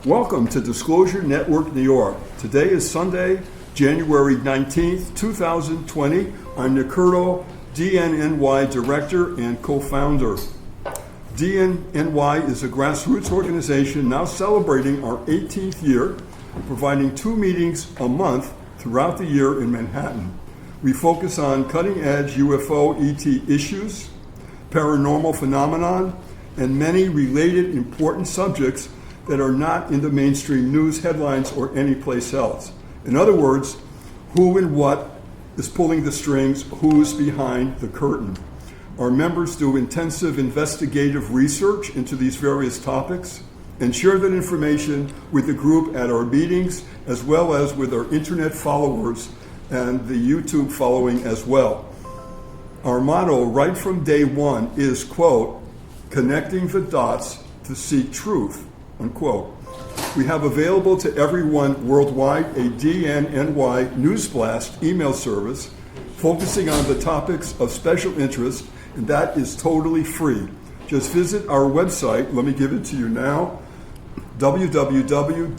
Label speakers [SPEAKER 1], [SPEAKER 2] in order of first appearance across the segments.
[SPEAKER 1] Welcome to Disclosure Network New York. Today is Sunday, January 19th, 2020. I'm Nick Curto, dnny Director and Co-Founder. dnny is a grassroots organization now celebrating our 18th year, providing 2 meetings a month throughout the year in Manhattan. We focus on cutting-edge UFO ET issues, paranormal phenomenon, and many related important subjects that are not in the mainstream news headlines or anyplace else. In other words, who and what is pulling the strings, who's behind the curtain. Our members do intensive investigative research into these various topics and share that information with the group at our meetings, as well as with our internet followers and the YouTube following as well. Our motto right from day one is, quote, connecting the dots to seek truth, unquote. We have available to everyone worldwide a dnny News Blast email service focusing on the topics of special interest, and that is totally free. Just visit our website, let me give it to you now, www.dnny.info,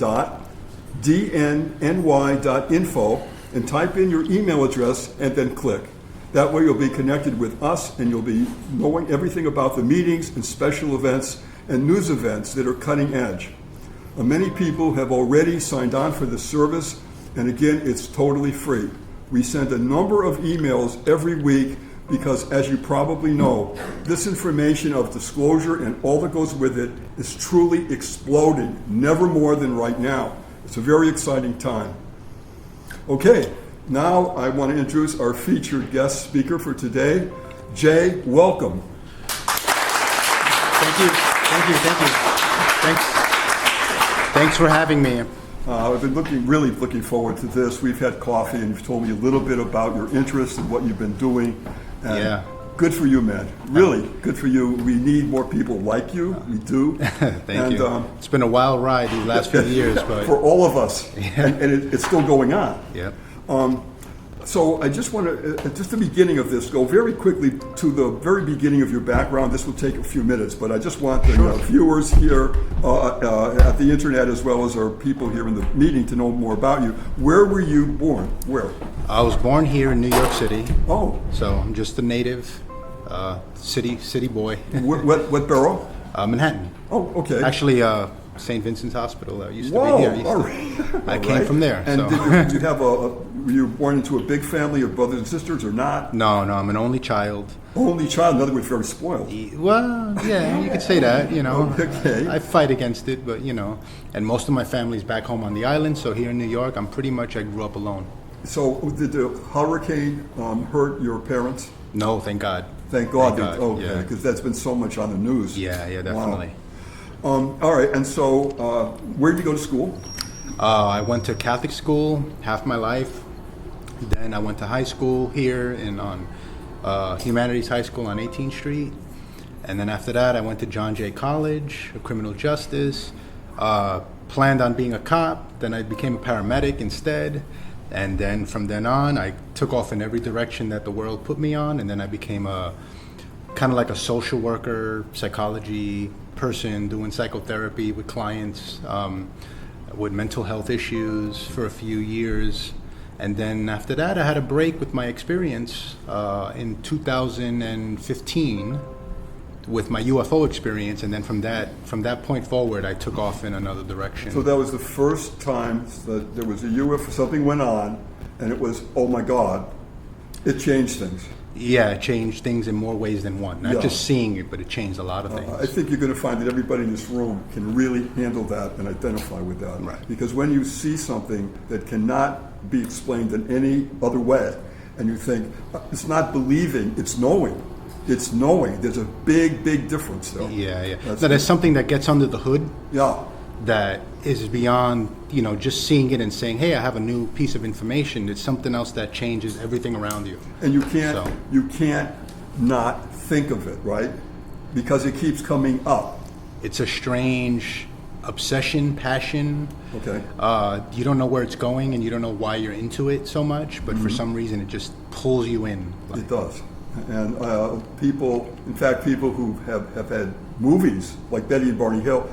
[SPEAKER 1] and type in your email address and then click. That way you'll be connected with us and you'll be knowing everything about the meetings and special events and news events that are cutting edge. Many people have already signed on for this service, and again, it's totally free. We send a number of emails every week because, as you probably know, this information of disclosure and all that goes with it is truly exploding, never more than right now. It's a very exciting time. Okay, now I want to introduce our featured guest speaker for today. Jay, welcome.
[SPEAKER 2] Thank you. Thanks for having me.
[SPEAKER 1] I've been really looking forward to this. We've had coffee and you've told me a little bit about your interests and what you've been doing. And
[SPEAKER 2] yeah.
[SPEAKER 1] Good for you, man. Really, good for you. We need more people like you. We do.
[SPEAKER 2] Thank you. It's been a wild ride these last few years, but
[SPEAKER 1] for all of us,
[SPEAKER 2] yeah.
[SPEAKER 1] and it's still going on.
[SPEAKER 2] Yep.
[SPEAKER 1] So I just want to, just the beginning of this, go very quickly to the very beginning of your background. This will take a few minutes, but I just want the viewers here at the internet, as well as our people here in the meeting, to know more about you. Where were you born? Where?
[SPEAKER 2] I was born here in New York City.
[SPEAKER 1] Oh.
[SPEAKER 2] So I'm just a native city boy.
[SPEAKER 1] What borough?
[SPEAKER 2] Manhattan.
[SPEAKER 1] Oh, okay.
[SPEAKER 2] Actually, St. Vincent's Hospital used to
[SPEAKER 1] Whoa,
[SPEAKER 2] be here. I came
[SPEAKER 1] right.
[SPEAKER 2] from there.
[SPEAKER 1] And
[SPEAKER 2] so.
[SPEAKER 1] did you have were you born into a big family of brothers and sisters or not?
[SPEAKER 2] No, I'm an only child.
[SPEAKER 1] Only child, in other words, very spoiled.
[SPEAKER 2] Well, yeah, you could say that,
[SPEAKER 1] Okay.
[SPEAKER 2] I fight against it, but, and most of my family's back home on the island, so here in New York, I grew up alone.
[SPEAKER 1] So did the hurricane hurt your parents?
[SPEAKER 2] No, thank God.
[SPEAKER 1] Thank God.
[SPEAKER 2] Yeah.
[SPEAKER 1] Because that's been so much on the news.
[SPEAKER 2] Yeah, definitely.
[SPEAKER 1] Wow. All right, and so where did you go to school?
[SPEAKER 2] I went to Catholic school half my life. Then I went to high school here on Humanities High School on 18th Street. And then after that, I went to John Jay College of Criminal Justice. Planned on being a cop. Then I became a paramedic instead. And then from then on, I took off in every direction that the world put me on. And then I became kind of like a social worker, psychology person, doing psychotherapy with clients with mental health issues for a few years. And then after that, I had a break with my experience in 2015 with my UFO experience. And then from that point forward, I took off in another direction.
[SPEAKER 1] So that was the first time that there was a UFO, something went on, and it was, oh my God, it changed things.
[SPEAKER 2] Yeah, it changed things in more ways than one. Not just seeing it, but it changed a lot of things.
[SPEAKER 1] I think you're going to find that everybody in this room can really handle that and identify with that.
[SPEAKER 2] Right.
[SPEAKER 1] Because when you see something that cannot be explained in any other way, and you think, it's not believing, it's knowing. It's knowing. There's a big, big difference there.
[SPEAKER 2] Yeah. There's something that gets under the hood.
[SPEAKER 1] Yeah.
[SPEAKER 2] That is beyond, just seeing it and saying, hey, I have a new piece of information. It's something else that changes everything around you.
[SPEAKER 1] And you can't not think of it, right? Because it keeps coming up.
[SPEAKER 2] It's a strange obsession, passion.
[SPEAKER 1] Okay.
[SPEAKER 2] You don't know where it's going and you don't know why you're into it so much, but for some reason it just pulls you in.
[SPEAKER 1] It does. And people who have had movies like Betty and Barney Hill,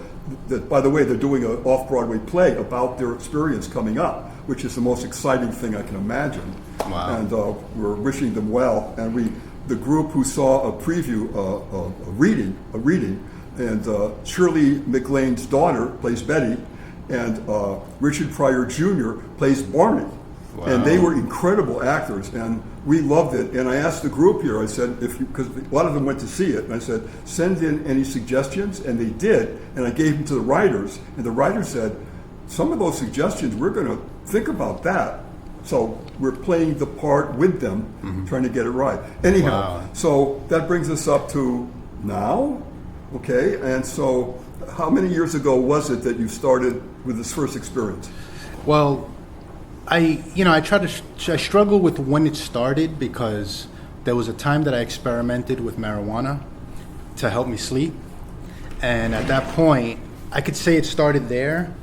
[SPEAKER 1] that, by the way, they're doing an off-Broadway play about their experience coming up, which is the most exciting thing I can imagine.
[SPEAKER 2] Wow.
[SPEAKER 1] And we're wishing them well. And the group who saw a preview, a reading, and Shirley MacLaine's daughter plays Betty, and Richard Pryor Jr. plays Barney.
[SPEAKER 2] Wow.
[SPEAKER 1] And they were incredible actors, and we loved it. And I asked the group here, I said, because a lot of them went to see it, and I said, send in any suggestions, and they did. And I gave them to the writers, and the writers said, some of those suggestions, we're going to think about that. So we're playing the part with them, trying to get it right. Anyhow,
[SPEAKER 2] Wow.
[SPEAKER 1] So that brings us up to now, okay? And so how many years ago was it that you started with this first experience?
[SPEAKER 2] Well, I struggle with when it started because there was a time that I experimented with marijuana to help me sleep. And at that point, I could say it started there,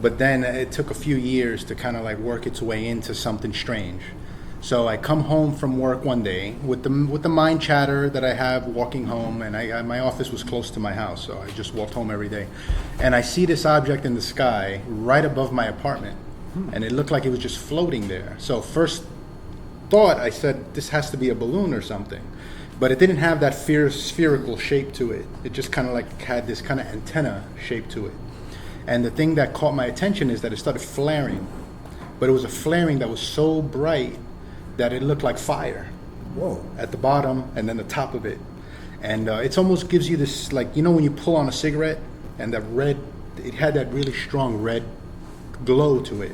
[SPEAKER 2] but then it took a few years to kind of like work its way into something strange. So I come home from work one day with the mind chatter that I have walking home, and my office was close to my house, so I just walked home every day. And I see this object in the sky right above my apartment, and it looked like it was just floating there. So first thought, I said, this has to be a balloon or something. But it didn't have that spherical shape to it. It just kind of like had this kind of antenna shape to it. And the thing that caught my attention is that it started flaring. But it was a flaring that was so bright that it looked like fire.
[SPEAKER 1] Whoa.
[SPEAKER 2] At the bottom and then the top of it. And it almost gives you this, like, you know when you pull on a cigarette and that red, it had that really strong red glow to it.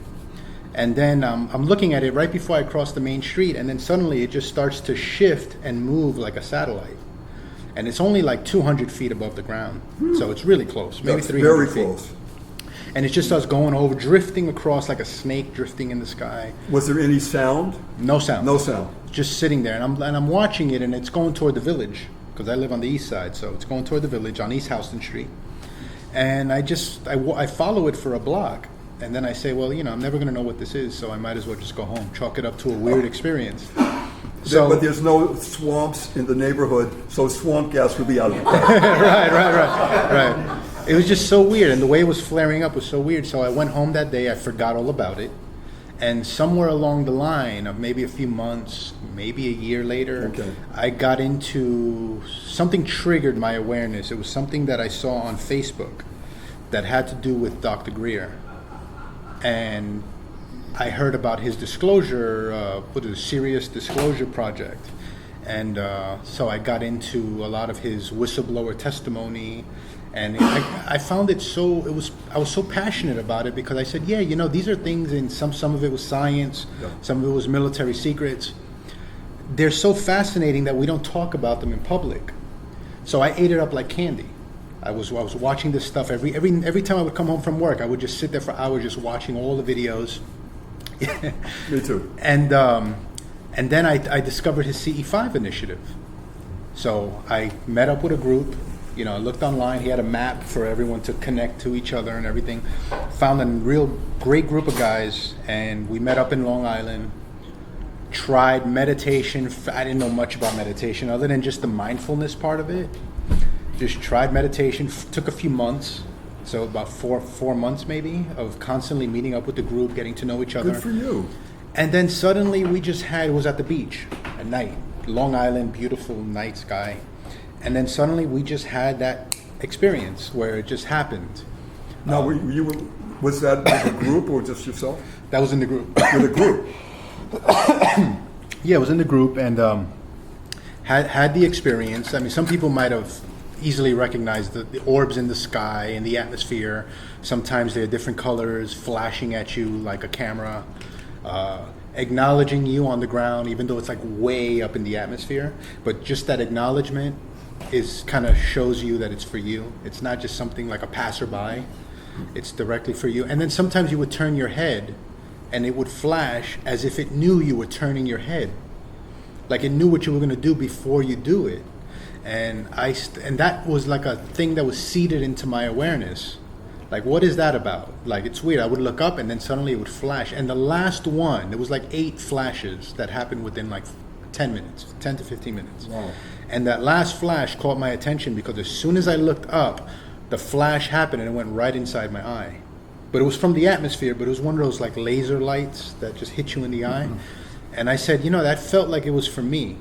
[SPEAKER 2] And then I'm looking at it right before I cross the main street, and then suddenly it just starts to shift and move like a satellite. And it's only like 200 feet above the ground. So it's really close, maybe
[SPEAKER 1] That's
[SPEAKER 2] 300
[SPEAKER 1] very
[SPEAKER 2] feet.
[SPEAKER 1] close.
[SPEAKER 2] And it just starts going over, drifting across like a snake drifting in the sky.
[SPEAKER 1] Was there any sound?
[SPEAKER 2] No sound.
[SPEAKER 1] No sound.
[SPEAKER 2] Just sitting there, and I'm watching it, and it's going toward the village because I live on the east side, so it's going toward the village on East Houston Street. And I follow it for a block, and then I say, well, I'm never going to know what this is, so I might as well just go home, chalk it up to a weird experience. So,
[SPEAKER 1] But there's no swamps in the neighborhood, so swamp gas would be out of the question.
[SPEAKER 2] right. It was just so weird, and the way it was flaring up was so weird. So I went home that day, I forgot all about it. And somewhere along the line of maybe a few months, maybe a year later,
[SPEAKER 1] Okay.
[SPEAKER 2] I got into something triggered my awareness. It was something that I saw on Facebook that had to do with Dr. Greer. And I heard about his disclosure, Serious Disclosure Project. And so I got into a lot of his whistleblower testimony. And I found it I was so passionate about it because I said, these are things, and some of it was science, some of it was military secrets. They're so fascinating that we don't talk about them in public. So I ate it up like candy. I was watching this stuff every time I would come home from work. I would just sit there for hours just watching all the videos.
[SPEAKER 1] Me too.
[SPEAKER 2] And then I discovered his CE5 initiative. So I met up with a group. I looked online. He had a map for everyone to connect to each other and everything. Found a real great group of guys, and we met up in Long Island. Tried meditation. I didn't know much about meditation other than just the mindfulness part of it. Just tried meditation. Took a few months, so about four months maybe, of constantly meeting up with the group, getting to know each other.
[SPEAKER 1] Good for you.
[SPEAKER 2] And then suddenly it was at the beach at night. Long Island, beautiful night sky. And then suddenly we just had that experience where it just happened.
[SPEAKER 1] Now, was that with a group or just yourself?
[SPEAKER 2] That was in the group.
[SPEAKER 1] With a group.
[SPEAKER 2] Yeah, it was in the group, and had the experience. I mean, some people might have easily recognized the orbs in the sky and the atmosphere. Sometimes they're different colors, flashing at you like a camera, acknowledging you on the ground, even though it's like way up in the atmosphere. But just that acknowledgement is kind of shows you that it's for you. It's not just something like a passerby. It's directly for you. And then sometimes you would turn your head and it would flash as if it knew you were turning your head. Like it knew what you were going to do before you do it. And that was like a thing that was seeded into my awareness. Like, what is that about? Like, it's weird. I would look up and then suddenly it would flash. And the last one, there was like 8 flashes that happened within like 10 to 15 minutes.
[SPEAKER 1] Wow.
[SPEAKER 2] And that last flash caught my attention because as soon as I looked up, the flash happened and it went right inside my eye. But it was from the atmosphere, but it was one of those like laser lights that just hit you in the eye. And I said, that felt like it was for me.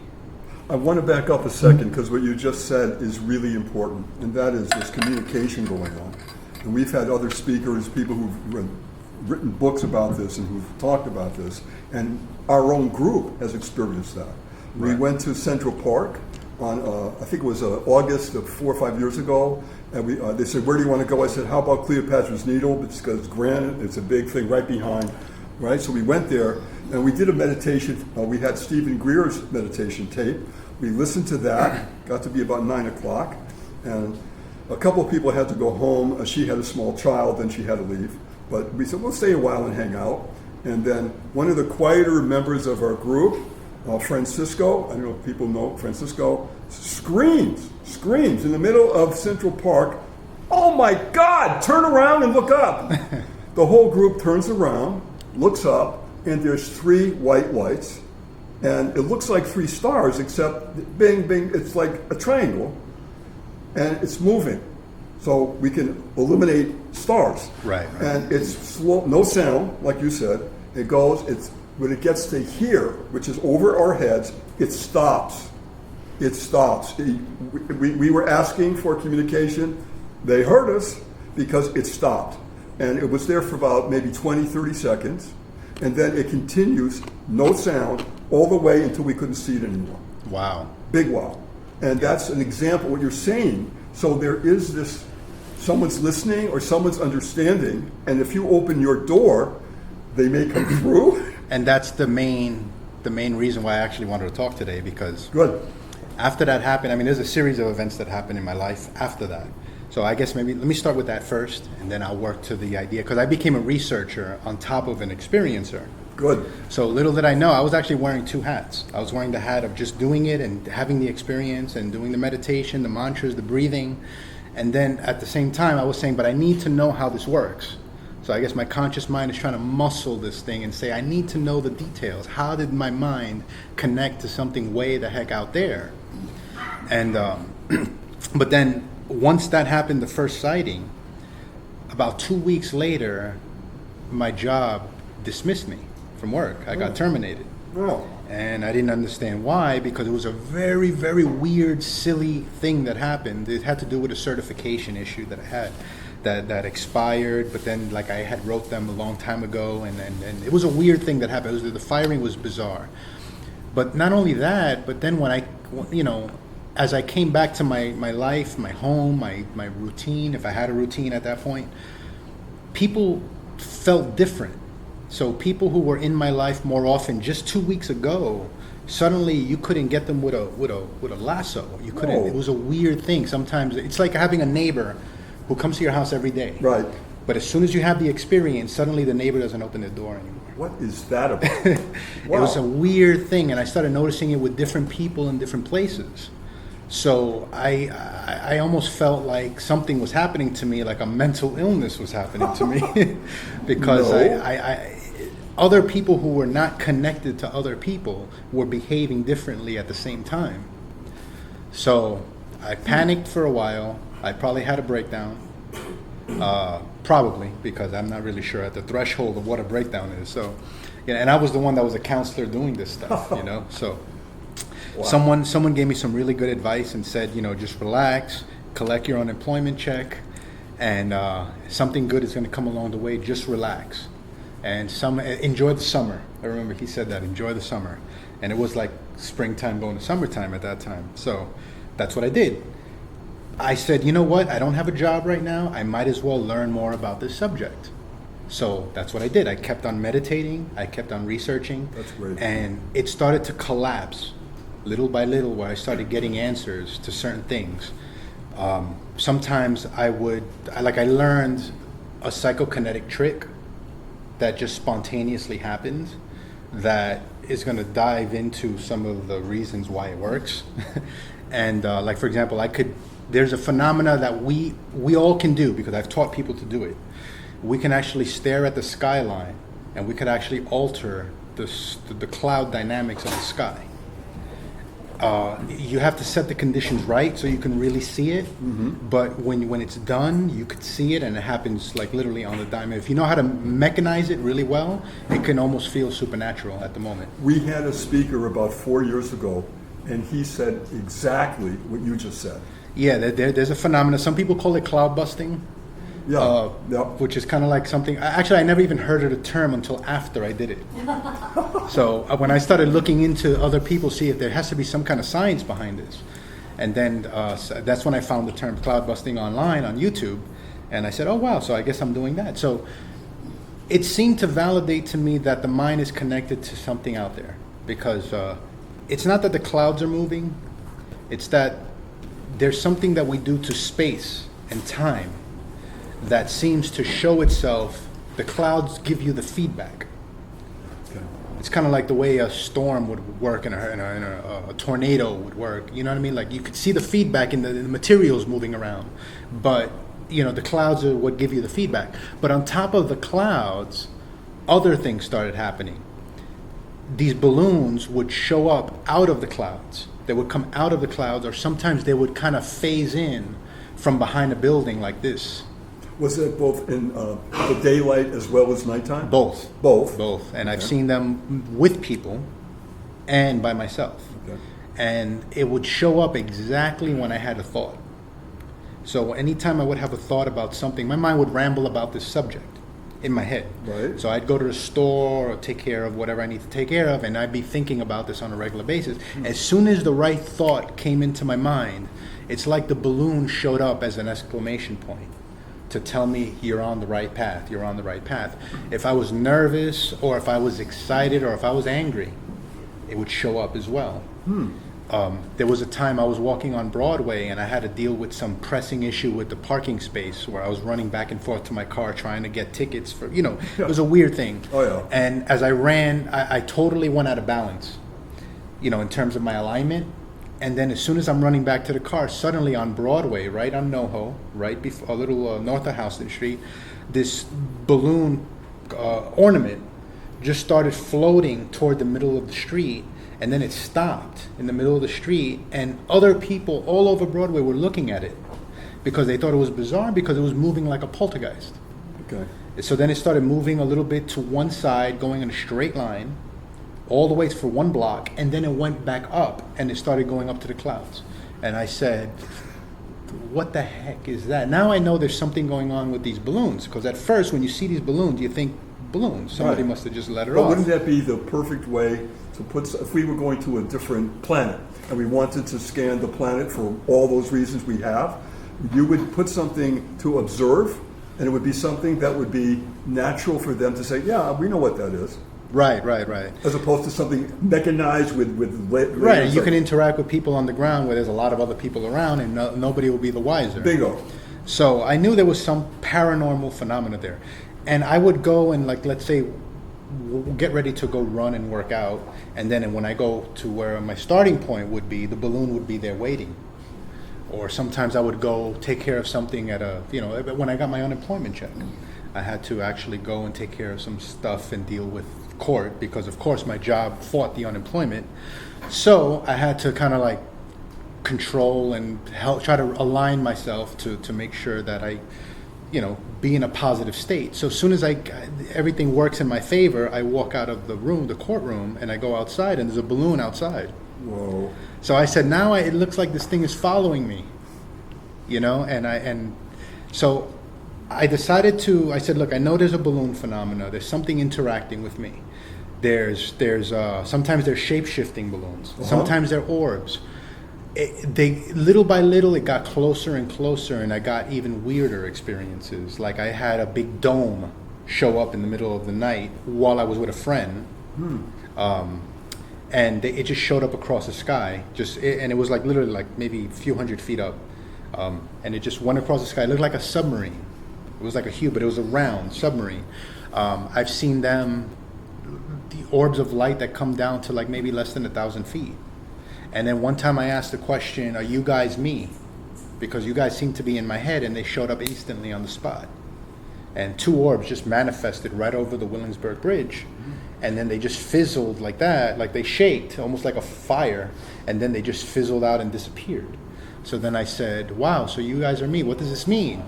[SPEAKER 1] I want to back up a second because what you just said is really important, and that is this communication going on. And we've had other speakers, people who've written books about this and who've talked about this, and our own group has experienced that.
[SPEAKER 2] Right.
[SPEAKER 1] We went to Central Park on, I think it was August of 4 or 5 years ago, and they said, where do you want to go? I said, how about Cleopatra's Needle? Because granted, it's a big thing right behind, right? So we went there, and we did a meditation. We had Stephen Greer's meditation tape. We listened to that, got to be about 9 o'clock, and a couple of people had to go home. She had a small child, and she had to leave. But we said, we'll stay a while and hang out. And then one of the quieter members of our group, Francisco, I don't know if people know Francisco, screams in the middle of Central Park, oh my God, turn around and look up. The whole group turns around, looks up, and there's 3 white lights. And it looks like 3 stars, except bing, bing, it's like a triangle, and it's moving. So we can eliminate stars.
[SPEAKER 2] Right.
[SPEAKER 1] And it's slow, no sound, like you said. It goes, when it gets to here, which is over our heads, it stops. It stops. We were asking for communication. They heard us because it stopped. And it was there for about maybe 20, 30 seconds. And then it continues, no sound, all the way until we couldn't see it anymore.
[SPEAKER 2] Wow.
[SPEAKER 1] Big wow. And that's an example of what you're saying. So there is this, someone's listening or someone's understanding, and if you open your door, they may come through.
[SPEAKER 2] And that's the main reason why I actually wanted to talk today, because
[SPEAKER 1] Good.
[SPEAKER 2] after that happened, there's a series of events that happened in my life after that. So I guess maybe let me start with that first, and then I'll work to the idea, because I became a researcher on top of an experiencer.
[SPEAKER 1] Good.
[SPEAKER 2] So little did I know, I was actually wearing 2 hats. I was wearing the hat of just doing it and having the experience and doing the meditation, the mantras, the breathing. And then at the same time, I was saying, but I need to know how this works. So I guess my conscious mind is trying to muscle this thing and say, I need to know the details. How did my mind connect to something way the heck out there? And but then once that happened, the first sighting, about 2 weeks later, my job dismissed me from work. I got terminated.
[SPEAKER 1] Oh.
[SPEAKER 2] And I didn't understand why, because it was a very, very weird, silly thing that happened. It had to do with a certification issue that I had that expired, but then like I had wrote them a long time ago, and it was a weird thing that happened. The firing was bizarre. But not only that, but then when I, as I came back to my life, my home, my routine, if I had a routine at that point, people felt different. So people who were in my life more often just 2 weeks ago, suddenly you couldn't get them with a lasso. You couldn't.
[SPEAKER 1] No.
[SPEAKER 2] It was a weird thing. Sometimes it's like having a neighbor who comes to your house every day.
[SPEAKER 1] Right.
[SPEAKER 2] But as soon as you have the experience, suddenly the neighbor doesn't open the door anymore.
[SPEAKER 1] What is that about? Wow.
[SPEAKER 2] It was a weird thing, and I started noticing it with different people in different places. So I almost felt like something was happening to me, like a mental illness was happening to me, because
[SPEAKER 1] No.
[SPEAKER 2] I other people who were not connected to other people were behaving differently at the same time. So I panicked for a while. I probably had a breakdown, probably, because I'm not really sure at the threshold of what a breakdown is. So, and I was the one that was a counselor doing this stuff, So
[SPEAKER 1] Wow.
[SPEAKER 2] someone gave me some really good advice and said, just relax, collect your unemployment check, and something good is going to come along the way. Just relax. And enjoy the summer. I remember he said that, enjoy the summer. And it was like springtime going to summertime at that time. So that's what I did. I said, you know what? I don't have a job right now. I might as well learn more about this subject. So that's what I did. I kept on meditating. I kept on researching.
[SPEAKER 1] That's great.
[SPEAKER 2] And it started to collapse little by little, where I started getting answers to certain things. Sometimes I learned a psychokinetic trick that just spontaneously happened that is going to dive into some of the reasons why it works. And like, for example, there's a phenomena that we all can do, because I've taught people to do it. We can actually stare at the skyline, and we could actually alter the cloud dynamics of the sky. You have to set the conditions right so you can really see it. But when it's done, you could see it, and it happens like literally on the dime. If you know how to mechanize it really well, it can almost feel supernatural at the moment.
[SPEAKER 1] We had a speaker about 4 years ago, and he said exactly what you just said.
[SPEAKER 2] Yeah, there's a phenomenon. Some people call it cloud busting.
[SPEAKER 1] Yeah,
[SPEAKER 2] Which is kind of like something. Actually, I never even heard of the term until after I did it. So when I started looking into other people, see if there has to be some kind of science behind this, and then so that's when I found the term cloud busting online on YouTube, and I said, oh wow, so I guess I'm doing that. So it seemed to validate to me that the mind is connected to something out there, because it's not that the clouds are moving, it's that there's something that we do to space and time that seems to show itself. The clouds give you the feedback.
[SPEAKER 1] Okay.
[SPEAKER 2] It's kind of like the way a storm would work and a tornado would work. You know what I mean? Like you could see the feedback in the materials moving around, but the clouds are what give you the feedback. But on top of the clouds, other things started happening. These balloons would show up out of the clouds. They would come out of the clouds, or sometimes they would kind of phase in from behind a building like this.
[SPEAKER 1] Was it both in the daylight as well as nighttime?
[SPEAKER 2] Both.
[SPEAKER 1] Both.
[SPEAKER 2] And I've seen them with people and by myself.
[SPEAKER 1] Okay.
[SPEAKER 2] And it would show up exactly when I had a thought. So anytime I would have a thought about something, my mind would ramble about this subject in my head.
[SPEAKER 1] Right.
[SPEAKER 2] So I'd go to the store or take care of whatever I need to take care of, and I'd be thinking about this on a regular basis. As soon as the right thought came into my mind, it's like the balloon showed up as an exclamation point to tell me you're on the right path, you're on the right path. If I was nervous, or if I was excited, or if I was angry, it would show up as well. There was a time I was walking on Broadway, and I had to deal with some pressing issue with the parking space, where I was running back and forth to my car trying to get tickets for, it was a weird thing.
[SPEAKER 1] Oh, yeah.
[SPEAKER 2] And as I ran, I totally went out of balance, in terms of my alignment. And then as soon as I'm running back to the car, suddenly on Broadway, right on NoHo, right before, a little north of Houston Street, this balloon ornament just started floating toward the middle of the street, and then it stopped in the middle of the street, and other people all over Broadway were looking at it because they thought it was bizarre, because it was moving like a poltergeist.
[SPEAKER 1] Okay.
[SPEAKER 2] So then it started moving a little bit to one side, going in a straight line, all the way for 1 block, and then it went back up, and it started going up to the clouds. And I said, what the heck is that? Now I know there's something going on with these balloons, because at first when you see these balloons, you think balloons. Somebody
[SPEAKER 1] Right.
[SPEAKER 2] must have just let it
[SPEAKER 1] But
[SPEAKER 2] off.
[SPEAKER 1] wouldn't that be the perfect way to put, if we were going to a different planet and we wanted to scan the planet for all those reasons we have, you would put something to observe, and it would be something that would be natural for them to say, yeah, we know what that is.
[SPEAKER 2] Right.
[SPEAKER 1] As opposed to something mechanized with
[SPEAKER 2] Right, and you can interact with people on the ground where there's a lot of other people around, and nobody will be the wiser.
[SPEAKER 1] Bingo.
[SPEAKER 2] So I knew there was some paranormal phenomena there. And I would go and, like, let's say, get ready to go run and work out, and then when I go to where my starting point would be, the balloon would be there waiting. Or sometimes I would go take care of something at when I got my unemployment check, I had to actually go and take care of some stuff and deal with court, because of course my job fought the unemployment. So I had to kind of like control and help, try to align myself to make sure that I, be in a positive state. So as soon as everything works in my favor, I walk out of the courtroom, and I go outside, and there's a balloon outside.
[SPEAKER 1] Whoa.
[SPEAKER 2] So I said, now it looks like this thing is following me, so I decided I said, look, I know there's a balloon phenomena. There's something interacting with me. There's sometimes they're shape-shifting balloons.
[SPEAKER 1] Uh-huh.
[SPEAKER 2] Sometimes they're orbs. Little by little, it got closer and closer, and I got even weirder experiences. Like I had a big dome show up in the middle of the night while I was with a friend. And it just showed up across the sky, and it was like literally like maybe a few hundred feet up. And it just went across the sky. It looked like a submarine. It was like a but it was a round submarine. I've seen the orbs of light that come down to like maybe less than 1,000 feet. And then one time I asked the question, are you guys me? Because you guys seem to be in my head, and they showed up instantly on the spot. And 2 orbs just manifested right over the Williamsburg Bridge. and then they just fizzled like that, like they shaked, almost like a fire, and then they just fizzled out and disappeared. So then I said, wow, so you guys are me. What does this mean?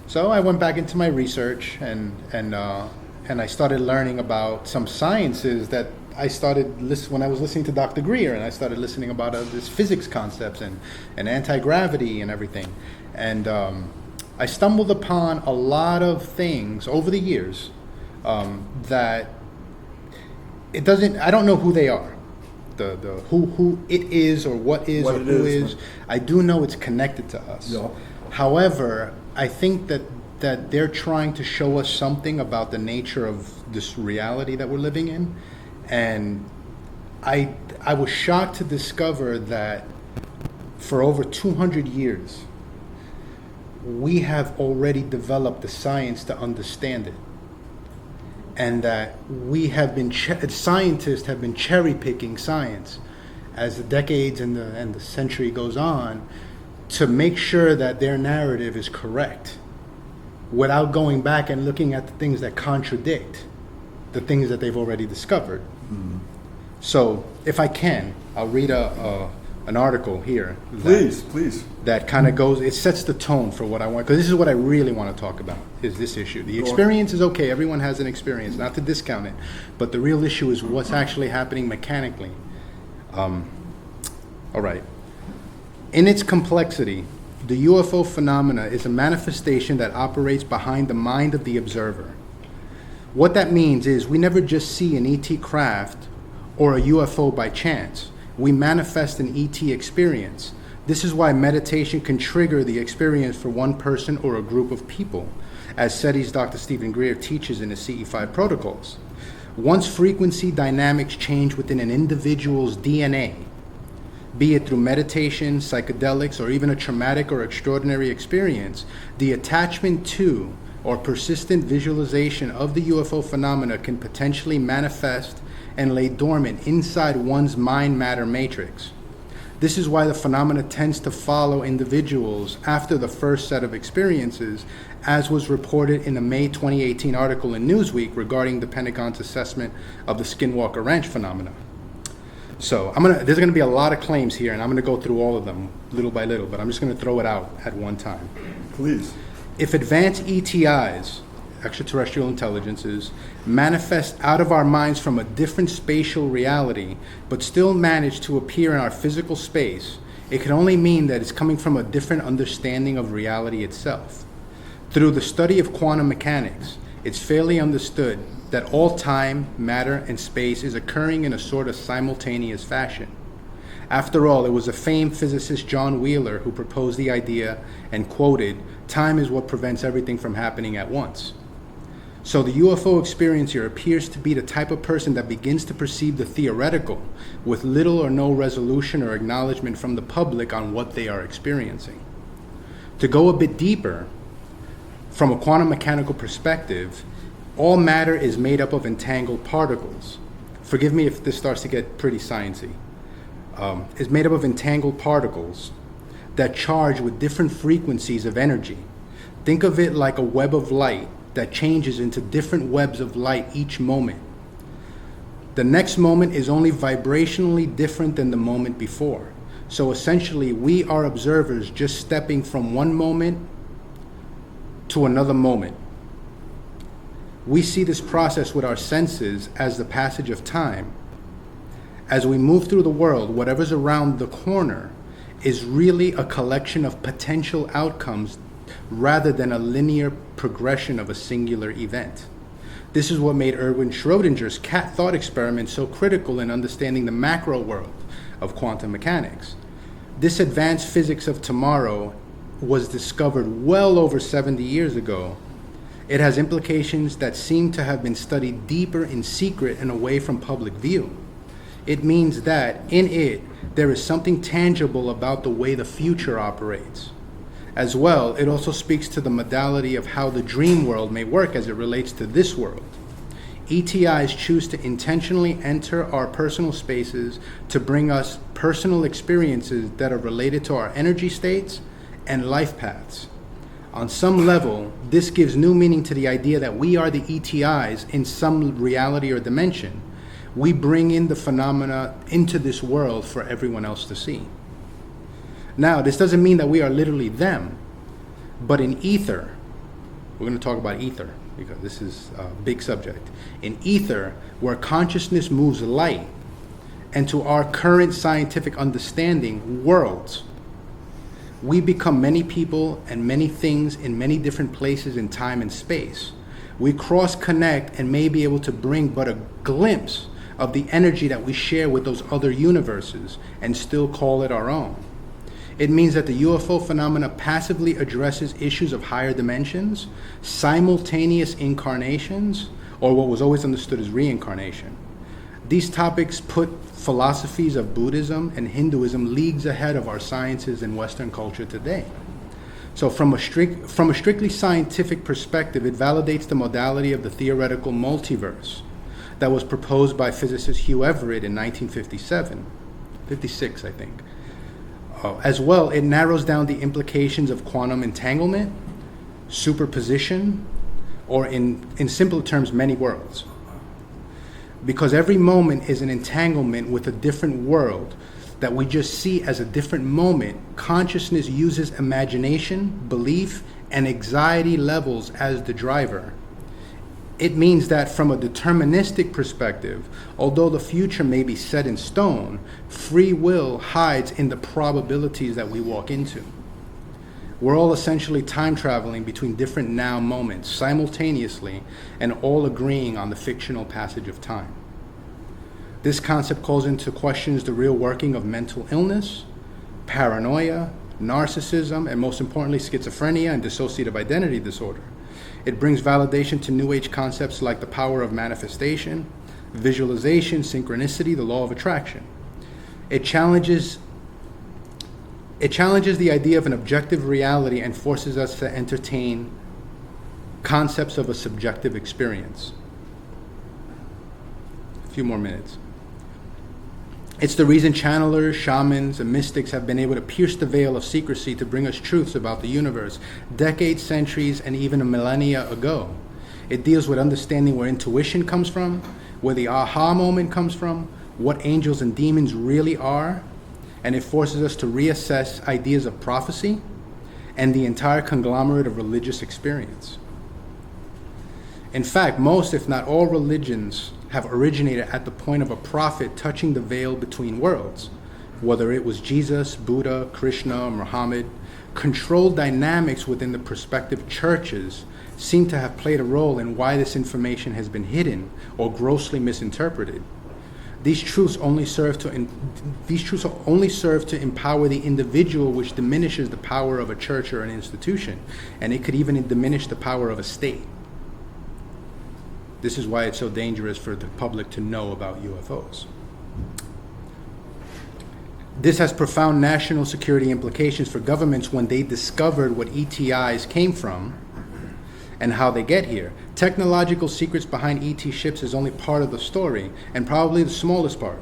[SPEAKER 2] So I went back into my research and I started learning about some sciences that I started when I was listening to Dr. Greer, and I started listening about this physics concepts and anti-gravity and everything. And I stumbled upon a lot of things over the years that I don't know who they are. The who it is or what is or who is. I do know it's connected to us.
[SPEAKER 1] Yeah.
[SPEAKER 2] However, I think that they're trying to show us something about the nature of this reality that we're living in. And I was shocked to discover that for over 200 years, we have already developed the science to understand it. And that we have been, scientists have been cherry picking science as the decades and the century goes on to make sure that their narrative is correct without going back and looking at the things that contradict the things that they've already discovered. Mm-hmm. So if I can, I'll read an article here.
[SPEAKER 1] Please.
[SPEAKER 2] That kind of goes, it sets the tone for what I want, because this is what I really want to talk about, is this issue. The experience is okay, everyone has an experience, not to discount it, but the real issue is what's actually happening mechanically. All right. In its complexity, the UFO phenomena is a manifestation that operates behind the mind of the observer. What that means is we never just see an ET craft or a UFO by chance. We manifest an ET experience. This is why meditation can trigger the experience for one person or a group of people, as SETI's Dr. Stephen Greer teaches in his CE5 protocols. Once frequency dynamics change within an individual's DNA, be it through meditation, psychedelics, or even a traumatic or extraordinary experience, the attachment to or persistent visualization of the UFO phenomena can potentially manifest and lay dormant inside one's mind-matter matrix. This is why the phenomena tends to follow individuals after the first set of experiences, as was reported in a May 2018 article in Newsweek regarding the Pentagon's assessment of the Skinwalker Ranch phenomena. So there's going to be a lot of claims here, and I'm going to go through all of them little by little, but I'm just going to throw it out at one time.
[SPEAKER 1] Please.
[SPEAKER 2] If advanced ETIs, extraterrestrial intelligences, manifest out of our minds from a different spatial reality, but still manage to appear in our physical space, it can only mean that it's coming from a different understanding of reality itself. Through the study of quantum mechanics, it's fairly understood that all time, matter, and space is occurring in a sort of simultaneous fashion. After all, it was the famed physicist John Wheeler who proposed the idea and quoted, "Time is what prevents everything from happening at once." So the UFO experiencer appears to be the type of person that begins to perceive the theoretical with little or no resolution or acknowledgement from the public on what they are experiencing. To go a bit deeper, from a quantum mechanical perspective, all matter is made up of entangled particles. Forgive me if this starts to get pretty sciencey. Is made up of entangled particles that charge with different frequencies of energy. Think of it like a web of light that changes into different webs of light each moment. The next moment is only vibrationally different than the moment before. So essentially, we are observers just stepping from one moment to another moment. We see this process with our senses as the passage of time. As we move through the world, whatever's around the corner is really a collection of potential outcomes rather than a linear progression of a singular event. This is what made Erwin Schrödinger's cat thought experiment so critical in understanding the macro world of quantum mechanics. This advanced physics of tomorrow was discovered well over 70 years ago. It has implications that seem to have been studied deeper in secret and away from public view. It means that, in it, there is something tangible about the way the future operates. As well, it also speaks to the modality of how the dream world may work as it relates to this world. ETIs choose to intentionally enter our personal spaces to bring us personal experiences that are related to our energy states and life paths. On some level, this gives new meaning to the idea that we are the ETIs in some reality or dimension. We bring in the phenomena into this world for everyone else to see. Now, this doesn't mean that we are literally them, but in ether, we're going to talk about ether because this is a big subject. In ether, where consciousness moves light, and to our current scientific understanding, worlds, we become many people and many things in many different places in time and space. We cross-connect and may be able to bring but a glimpse of the energy that we share with those other universes and still call it our own. It means that the UFO phenomena passively addresses issues of higher dimensions, simultaneous incarnations, or what was always understood as reincarnation. These topics put philosophies of Buddhism and Hinduism leagues ahead of our sciences in Western culture today. So from a strictly scientific perspective, it validates the modality of the theoretical multiverse that was proposed by physicist Hugh Everett in 1956, I think. As well, it narrows down the implications of quantum entanglement, superposition, or in simple terms, many worlds. Because every moment is an entanglement with a different world that we just see as a different moment, consciousness uses imagination, belief, and anxiety levels as the driver. It means that from a deterministic perspective, although the future may be set in stone, free will hides in the probabilities that we walk into. We're all essentially time traveling between different now moments simultaneously and all agreeing on the fictional passage of time. This concept calls into questions the real working of mental illness, paranoia, narcissism, and most importantly, schizophrenia and dissociative identity disorder. It brings validation to New Age concepts like the power of manifestation, visualization, synchronicity, the law of attraction. It challenges the idea of an objective reality and forces us to entertain concepts of a subjective experience. A few more minutes. It's the reason channelers, shamans, and mystics have been able to pierce the veil of secrecy to bring us truths about the universe decades, centuries, and even a millennia ago. It deals with understanding where intuition comes from, where the aha moment comes from, what angels and demons really are, and it forces us to reassess ideas of prophecy and the entire conglomerate of religious experience. In fact, most, if not all, religions have originated at the point of a prophet touching the veil between worlds. Whether it was Jesus, Buddha, Krishna, Muhammad, controlled dynamics within the prospective churches seem to have played a role in why this information has been hidden or grossly misinterpreted. These truths only serve to empower the individual, which diminishes the power of a church or an institution, and it could even diminish the power of a state. This is why it's so dangerous for the public to know about UFOs. This has profound national security implications for governments when they discovered what ETIs came from and how they get here. Technological secrets behind ET ships is only part of the story, and probably the smallest part.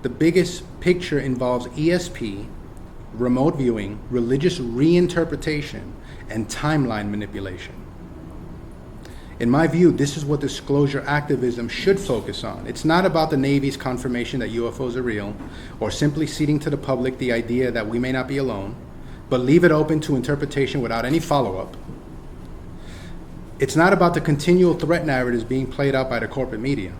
[SPEAKER 2] The biggest picture involves ESP, remote viewing, religious reinterpretation, and timeline manipulation. In my view, this is what disclosure activism should focus on. It's not about the Navy's confirmation that UFOs are real, or simply seeding to the public the idea that we may not be alone, but leave it open to interpretation without any follow-up. It's not about the continual threat narratives being played out by the corporate media.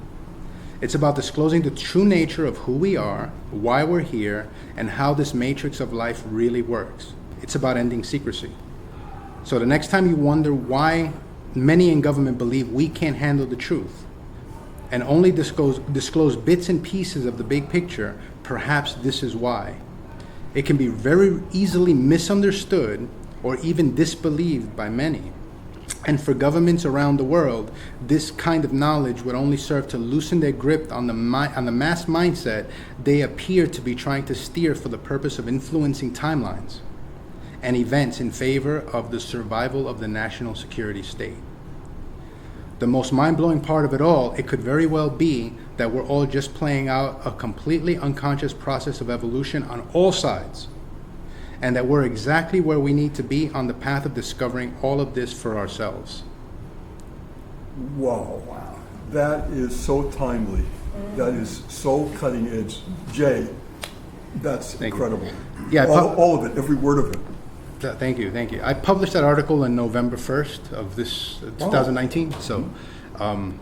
[SPEAKER 2] It's about disclosing the true nature of who we are, why we're here, and how this matrix of life really works. It's about ending secrecy. So the next time you wonder why many in government believe we can't handle the truth and only disclose bits and pieces of the big picture, perhaps this is why. It can be very easily misunderstood or even disbelieved by many. And for governments around the world, this kind of knowledge would only serve to loosen their grip on the mass mindset they appear to be trying to steer for the purpose of influencing timelines and events in favor of the survival of the national security state. The most mind-blowing part of it all, it could very well be that we're all just playing out a completely unconscious process of evolution on all sides. and that we're exactly where we need to be on the path of discovering all of this for ourselves.
[SPEAKER 1] Wow. That is so timely. That is so cutting edge. Jay, that's
[SPEAKER 2] Thank you.
[SPEAKER 1] incredible.
[SPEAKER 2] Yeah,
[SPEAKER 1] all of it, every word of it.
[SPEAKER 2] Thank you. I published that article on November 1st of this 2019. So,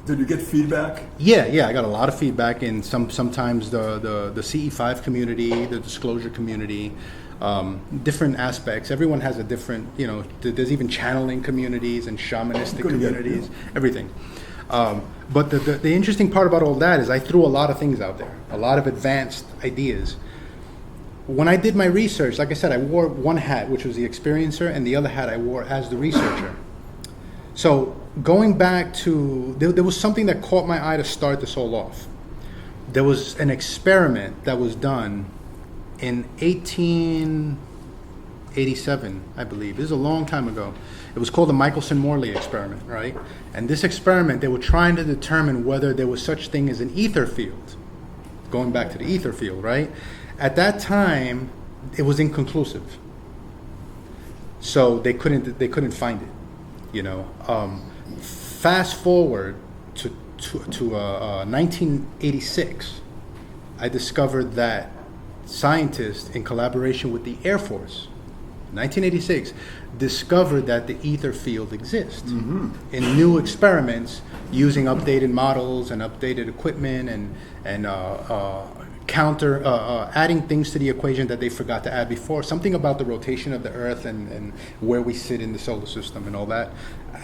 [SPEAKER 1] Did you get feedback?
[SPEAKER 2] yeah, I got a lot of feedback, and sometimes the CE5 community, the disclosure community, different aspects. Everyone has a different, there's even channeling communities and shamanistic communities, everything. But the interesting part about all that is I threw a lot of things out there, a lot of advanced ideas. When I did my research, like I said, I wore one hat, which was the experiencer, and the other hat I wore as the researcher. So going back to, there was something that caught my eye to start this all off. There was an experiment that was done in 1887, I believe. This is a long time ago. It was called the Michelson-Morley experiment, right? And this experiment, they were trying to determine whether there was such thing as an ether field. Going back to the ether field, right? At that time, it was inconclusive. So they couldn't find it, Fast forward to 1986, I discovered that scientists, in collaboration with the Air Force, 1986, discovered that the ether field exists in new experiments using updated models and updated equipment and adding things to the equation that they forgot to add before. Something about the rotation of the Earth and where we sit in the solar system and all that.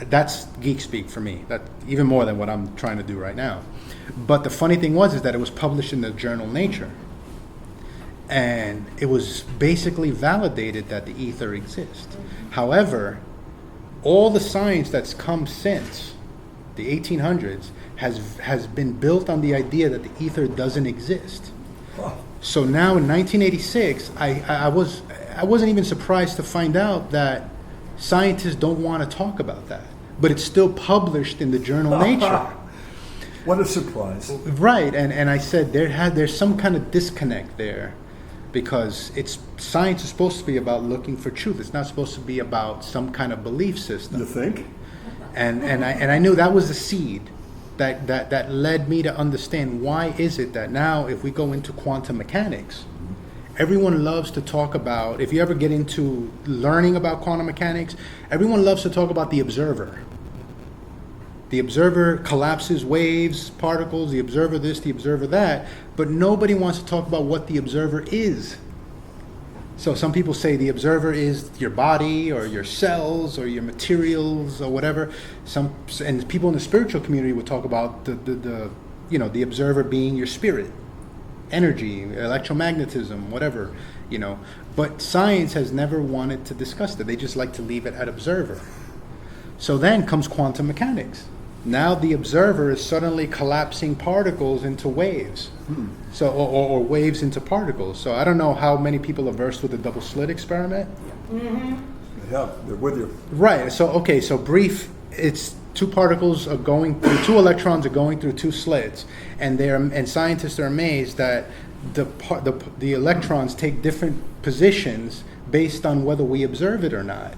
[SPEAKER 2] That's geek speak for me. That even more than what I'm trying to do right now. But the funny thing is that it was published in the journal Nature. And it was basically validated that the ether exists. However, all the science that's come since the 1800s has been built on the idea that the ether doesn't exist. So now in 1986, I wasn't even surprised to find out that scientists don't want to talk about that, but it's still published in the journal Nature.
[SPEAKER 1] What a surprise!
[SPEAKER 2] Right, and I said there's some kind of disconnect there, because science is supposed to be about looking for truth. It's not supposed to be about some kind of belief system.
[SPEAKER 1] You think?
[SPEAKER 2] And I knew that was the seed that led me to understand why is it that now if we go into quantum mechanics, everyone loves to talk about, if you ever get into learning about quantum mechanics, everyone loves to talk about the observer. The observer collapses waves, particles, the observer this, the observer that, but nobody wants to talk about what the observer is. So some people say the observer is your body or your cells or your materials or whatever. And people in the spiritual community would talk about the observer being your spirit, energy, electromagnetism, whatever, But science has never wanted to discuss that. They just like to leave it at observer. So then comes quantum mechanics. Now the observer is suddenly collapsing particles into waves, so or waves into particles. So I don't know how many people are versed with the double slit experiment.
[SPEAKER 1] Yeah, they're with you.
[SPEAKER 2] Right. So brief. It's two electrons are going through two slits, and scientists are amazed that the electrons take different positions based on whether we observe it or not,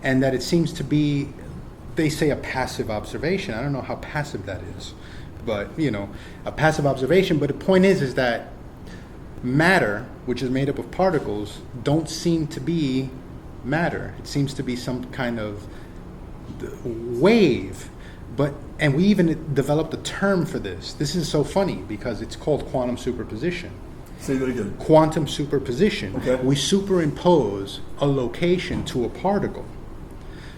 [SPEAKER 2] and that it seems to be. They say a passive observation. I don't know how passive that is, but a passive observation. But the point is that matter, which is made up of particles, don't seem to be matter. It seems to be some kind of wave. And we even developed a term for this. This is so funny because it's called quantum superposition.
[SPEAKER 1] Say that again.
[SPEAKER 2] Quantum superposition.
[SPEAKER 1] Okay.
[SPEAKER 2] We superimpose a location to a particle.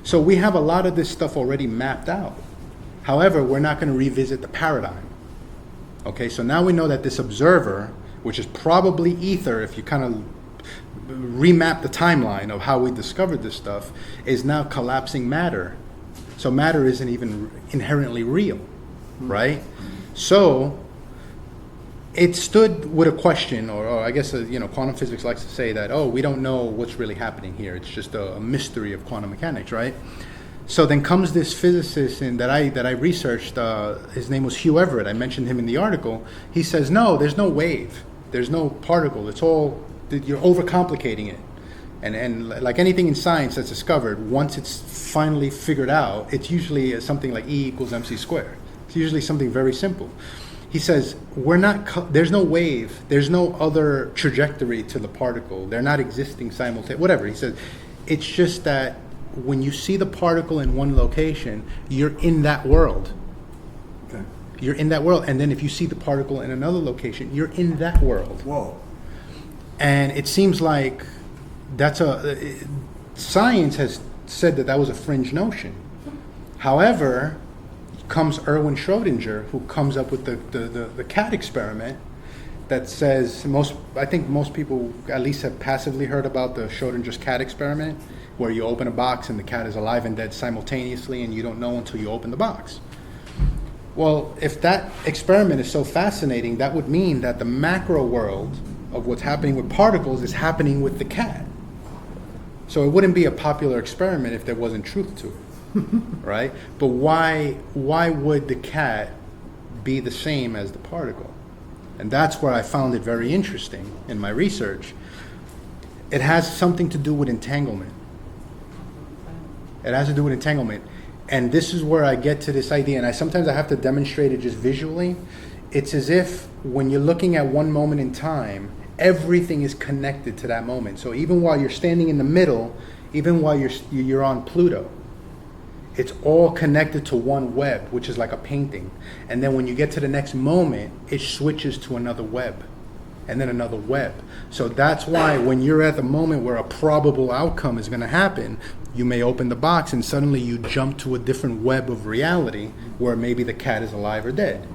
[SPEAKER 2] So we have a lot of this stuff already mapped out. However, we're not going to revisit the paradigm. Okay, so now we know that this observer, which is probably ether, if you kind of remap the timeline of how we discovered this stuff, is now collapsing matter. So matter isn't even inherently real, right? So it stood with a question, or I guess quantum physics likes to say that, we don't know what's really happening here. It's just a mystery of quantum mechanics, right? So then comes this physicist that I researched. His name was Hugh Everett. I mentioned him in the article. He says, no, there's no wave. There's no particle. It's all, you're overcomplicating it. And like anything in science that's discovered, once it's finally figured out, it's usually something like E equals mc squared. It's usually something very simple. He says, there's no wave, there's no other trajectory to the particle. They're not existing simultaneously, whatever. He says, it's just that when you see the particle in one location, you're in that world.
[SPEAKER 1] Okay.
[SPEAKER 2] You're in that world. And then if you see the particle in another location, you're in that world.
[SPEAKER 1] Whoa.
[SPEAKER 2] And it seems like science has said that was a fringe notion. However, comes Erwin Schrödinger, who comes up with the cat experiment that says, I think most people at least have passively heard about the Schrödinger's cat experiment, where you open a box and the cat is alive and dead simultaneously, and you don't know until you open the box. Well, if that experiment is so fascinating, that would mean that the macro world of what's happening with particles is happening with the cat. So it wouldn't be a popular experiment if there wasn't truth to it, right? But why would the cat be the same as the particle? And that's where I found it very interesting in my research. It has something to do with entanglement. It has to do with entanglement. And this is where I get to this idea, and sometimes I have to demonstrate it just visually. It's as if when you're looking at one moment in time, everything is connected to that moment. So even while you're standing in the middle, even while you're on Pluto, it's all connected to one web, which is like a painting. And then when you get to the next moment, it switches to another web, and then another web. So that's why when you're at the moment where a probable outcome is going to happen, you may open the box and suddenly you jump to a different web of reality where maybe the cat is alive or dead.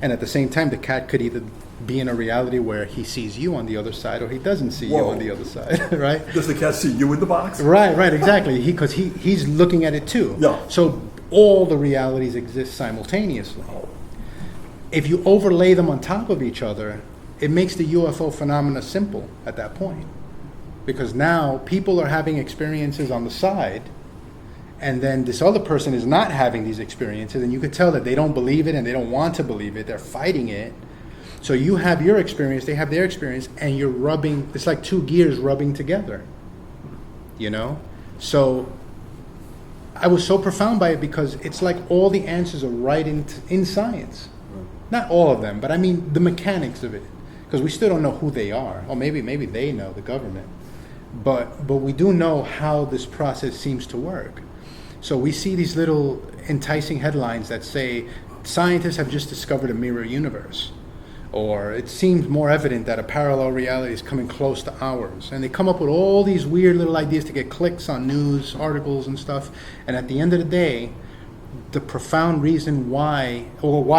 [SPEAKER 2] And at the same time, the cat could either be in a reality where he sees you on the other side or he doesn't see you on the other side, right?
[SPEAKER 1] Does the cat see you in the box?
[SPEAKER 2] Right, exactly. Because he's looking at it too.
[SPEAKER 1] Yeah.
[SPEAKER 2] So all the realities exist simultaneously. If you overlay them on top of each other, it makes the UFO phenomena simple at that point. Because now people are having experiences on the side, and then this other person is not having these experiences, and you could tell that they don't believe it and they don't want to believe it. They're fighting it. So you have your experience, they have their experience, and you're rubbing, it's like two gears rubbing together, you know? So I was so profound by it because it's like all the answers are right in science. Not all of them, but I mean the mechanics of it. Because we still don't know who they are. Or maybe they know, the government. But we do know how this process seems to work. So we see these little enticing headlines that say, scientists have just discovered a mirror universe. Or it seems more evident that a parallel reality is coming close to ours. And they come up with all these weird little ideas to get clicks on news articles and stuff. And at the end of the day, the profound reason why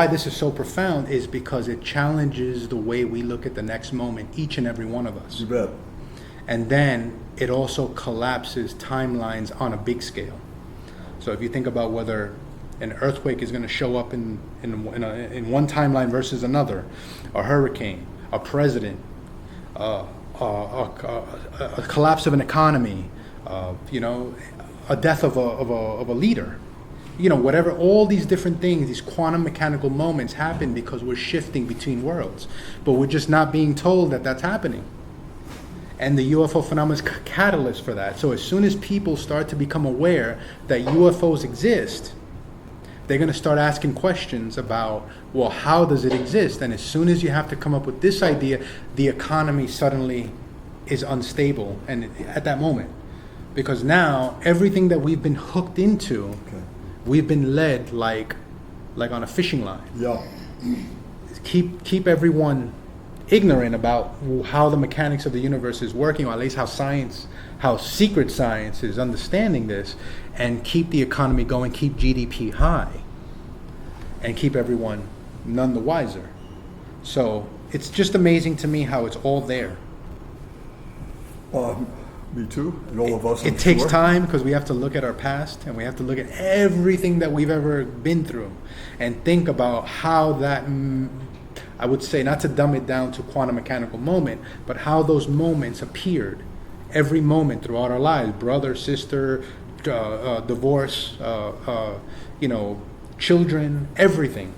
[SPEAKER 2] this is so profound is because it challenges the way we look at the next moment, each and every one of us.
[SPEAKER 1] You bet. And
[SPEAKER 2] then it also collapses timelines on a big scale. So if you think about whether an earthquake is going to show up in one timeline versus another, a hurricane, a president, a collapse of an economy, a death of a leader, whatever, all these different things, these quantum mechanical moments happen because we're shifting between worlds, but we're just not being told that that's happening. And the UFO phenomenon is a catalyst for that. So as soon as people start to become aware that UFOs exist, they're going to start asking questions about, well, how does it exist? And as soon as you have to come up with this idea, the economy suddenly is unstable, and at that moment. Because now, everything that we've been hooked into, we've been led like on a fishing line.
[SPEAKER 1] Yeah.
[SPEAKER 2] Keep everyone ignorant about how the mechanics of the universe is working, or at least how secret science is understanding this, and keep the economy going, keep GDP high, and keep everyone none the wiser. So it's just amazing to me how it's all there.
[SPEAKER 1] Me too, and all of us.
[SPEAKER 2] It takes time because we have to look at our past, and we have to look at everything that we've ever been through, and think about how that, I would say, not to dumb it down to quantum mechanical moment, but how those moments appeared, every moment throughout our lives, brother, sister, divorce, children, everything.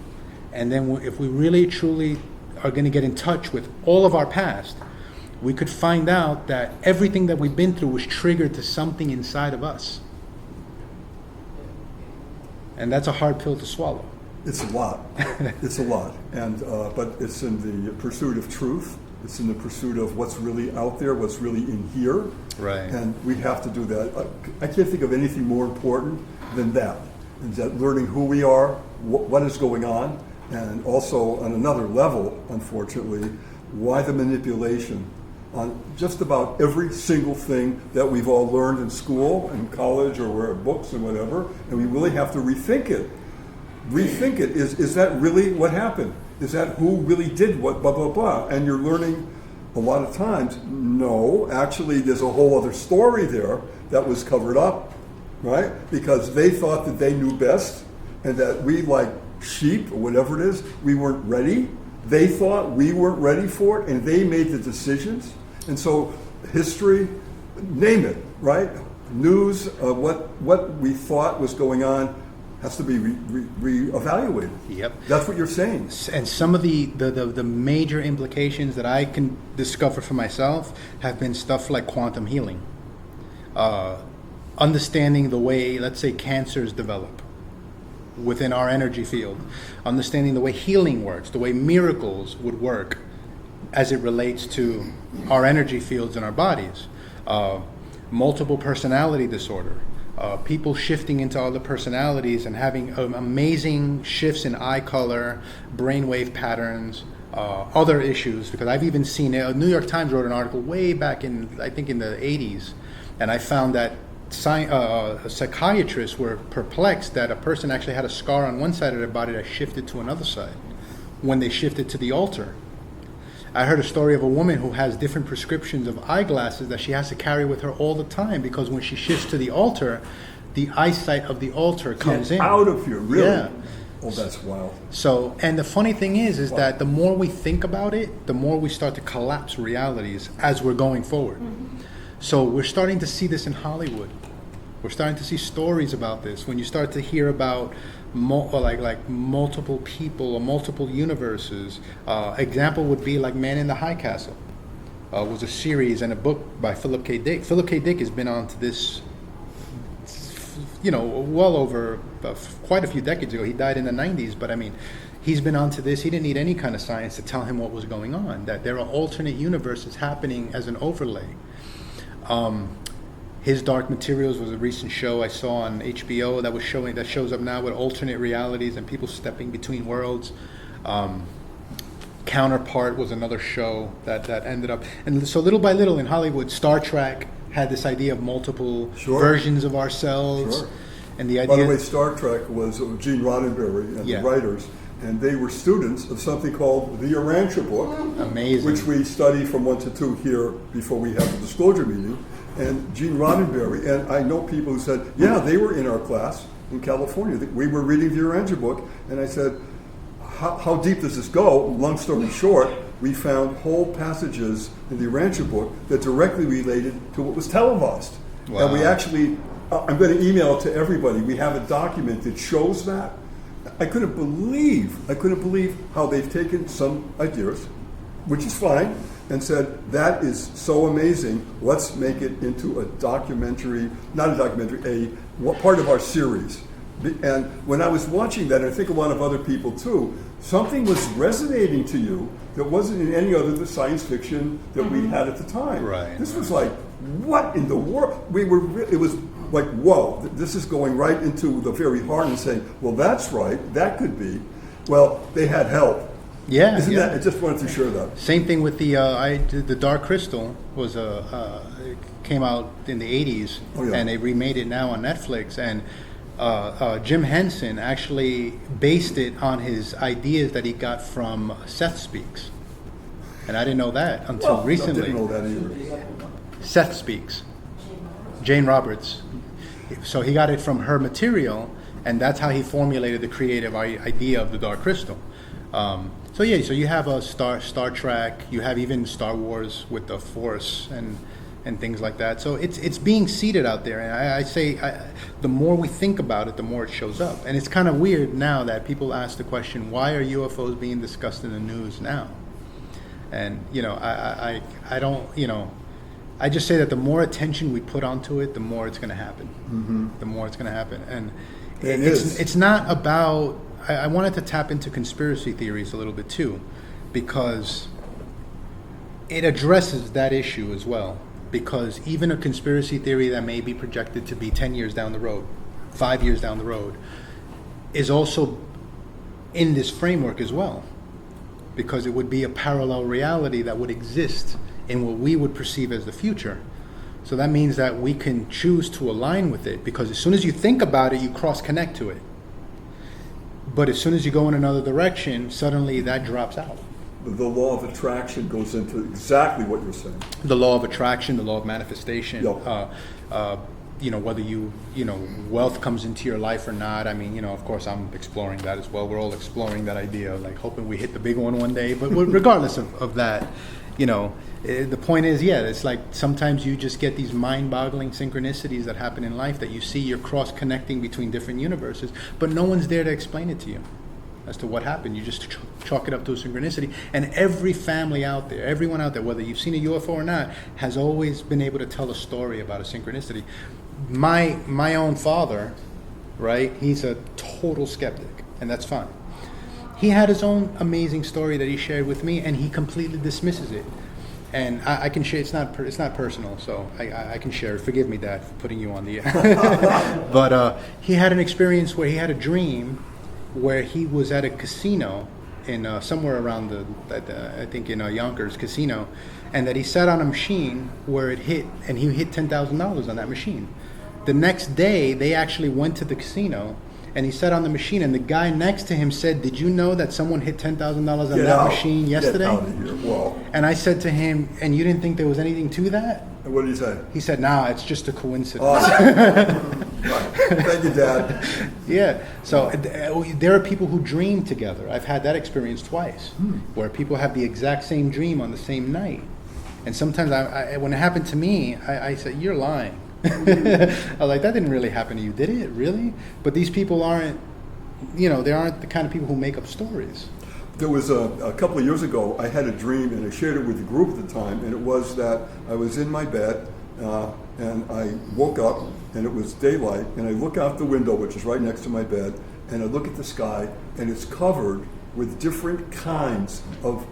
[SPEAKER 2] And then if we really truly are going to get in touch with all of our past, we could find out that everything that we've been through was triggered to something inside of us. And that's a hard pill to swallow.
[SPEAKER 1] It's a lot. It's a lot. And but it's in the pursuit of truth. It's in the pursuit of what's really out there, what's really in here.
[SPEAKER 2] Right.
[SPEAKER 1] And we have to do that. I can't think of anything more important than that. And that learning who we are, what is going on, and also on another level, unfortunately, why the manipulation on just about every single thing that we've all learned in school and college or where books and whatever, and we really have to rethink it. Rethink it. Is that really what happened? Is that who really did what, blah, blah, blah? And you're learning a lot of times, no, actually there's a whole other story there that was covered up, right? Because they thought that they knew best and that we, like sheep or whatever it is, we weren't ready. They thought we weren't ready for it and they made the decisions. And so history, name it, right? News, what we thought was going on has to be reevaluated.
[SPEAKER 2] Yep.
[SPEAKER 1] That's what you're saying.
[SPEAKER 2] And some of the major implications that I can discover for myself have been stuff like quantum healing. Understanding the way, let's say, cancers develop within our energy field. Understanding the way healing works, the way miracles would work as it relates to our energy fields in our bodies. Multiple personality disorder. People shifting into other personalities and having amazing shifts in eye color, brainwave patterns, other issues. Because I've even seen New York Times wrote an article way back in, I think in the 80s, and I found that psychiatrists were perplexed that a person actually had a scar on one side of their body that shifted to another side when they shifted to the altar. I heard a story of a woman who has different prescriptions of eyeglasses that she has to carry with her all the time because when she shifts to the altar, the eyesight of the altar comes in.
[SPEAKER 1] Out of here, really?
[SPEAKER 2] Yeah.
[SPEAKER 1] Oh, that's wild.
[SPEAKER 2] So, and the funny thing is that the more we think about it, the more we start to collapse realities as we're going forward. Mm-hmm. So we're starting to see this in Hollywood. We're starting to see stories about this. When you start to hear about multiple people or multiple universes, example would be like Man in the High Castle. Was a series and a book by Philip K. Dick. Philip K. Dick has been on to this, well over quite a few decades ago. He died in the 90s, but I mean, he's been on to this. He didn't need any kind of science to tell him what was going on, that there are alternate universes happening as an overlay. His Dark Materials was a recent show I saw on HBO that shows up now with alternate realities and people stepping between worlds. Counterpart was another show that ended up, and so little by little in Hollywood, Star Trek had this idea of multiple versions of ourselves.
[SPEAKER 1] Sure.
[SPEAKER 2] And the idea.
[SPEAKER 1] By the way, Star Trek was Gene Roddenberry and the writers, and they were students of something called the Urantia book.
[SPEAKER 2] Amazing.
[SPEAKER 1] Which we study from 1 to 2 here before we have the disclosure meeting. And Gene Roddenberry, and I know people who said, yeah, they were in our class in California. We were reading the Urantia book, and I said, how deep does this go? Long story short, we found whole passages in the Urantia book that directly related to what was televised. Wow. And we actually, I'm going to email it to everybody. We have a document that shows that. I couldn't believe how they've taken some ideas, which is fine, and said, that is so amazing, let's make it into a documentary, not a documentary, part of our series. And when I was watching that, and I think a lot of other people too, something was resonating to you that wasn't in any other than science fiction that we had at the time.
[SPEAKER 2] Right.
[SPEAKER 1] This was like, what in the world? It was like, whoa, this is going right into the very heart and saying, well, that's right, that could be. Well, they had help.
[SPEAKER 2] Yeah,
[SPEAKER 1] Isn't that? I just wanted to share that.
[SPEAKER 2] Same thing with the Dark Crystal was it came out in the 80s, and they remade it now on Netflix. And Jim Henson actually based it on his ideas that he got from Seth Speaks, and I didn't know that until recently.
[SPEAKER 1] I didn't know that either.
[SPEAKER 2] Seth Speaks, Jane Roberts. So he got it from her material, and that's how he formulated the creative idea of the Dark Crystal. So you have a Star Trek, you have even Star Wars with the Force and things like that. So it's being seeded out there, and I say the more we think about it, the more it shows up. And it's kind of weird now that people ask the question, why are UFOs being discussed in the news now? And I don't, I just say that the more attention we put onto it, the more it's going to happen. The more it's going to happen. And it's not about, I wanted to tap into conspiracy theories a little bit too, because it addresses that issue as well. Because even a conspiracy theory that may be projected to be 10 years down the road, 5 years down the road, is also in this framework as well. Because it would be a parallel reality that would exist in what we would perceive as the future. So that means that we can choose to align with it, because as soon as you think about it, you cross-connect to it. But as soon as you go in another direction, suddenly that drops out.
[SPEAKER 1] The law of attraction goes into exactly what you're saying.
[SPEAKER 2] The law of attraction, the law of manifestation.
[SPEAKER 1] Yep.
[SPEAKER 2] Whether wealth comes into your life or not. I mean, of course, I'm exploring that as well. We're all exploring that idea, like hoping we hit the big one day. But regardless of that, the point is, it's like sometimes you just get these mind-boggling synchronicities that happen in life that you see you're cross-connecting between different universes, but no one's there to explain it to you as to what happened. You just chalk it up to a synchronicity. And every family out there, everyone out there, whether you've seen a UFO or not, has always been able to tell a story about a synchronicity. My own father, right, he's a total skeptic, and that's fine. He had his own amazing story that he shared with me, and he completely dismisses it. And I can share. It's not personal, so I can share it. Forgive me, Dad, for putting you on the air. But he had an experience where he had a dream where he was at a casino in somewhere around I think in Yonkers casino, and that he sat on a machine where it hit, and he hit $10,000 on that machine. The next day, they actually went to the casino, and he sat on the machine, and the guy next to him said, "Did you know that someone hit $10,000 on that machine yesterday?"
[SPEAKER 1] Get out of here. Whoa.
[SPEAKER 2] And I said to him, "And you didn't think there was anything to that?"
[SPEAKER 1] And what did he say?
[SPEAKER 2] He said, "Nah, it's just a coincidence."
[SPEAKER 1] Right. Thank you, Dad.
[SPEAKER 2] Yeah. So there are people who dream together. I've had that experience twice, where people have the exact same dream on the same night. And sometimes when it happened to me, I said, "You're lying." I was like, "That didn't really happen to you, did it? Really?" But these people aren't, they aren't the kind of people who make up stories.
[SPEAKER 1] There was a couple of years ago, I had a dream, and I shared it with the group at the time, and it was that I was in my bed, and I woke up, and it was daylight, and I look out the window, which is right next to my bed, and I look at the sky, and it's covered with different kinds of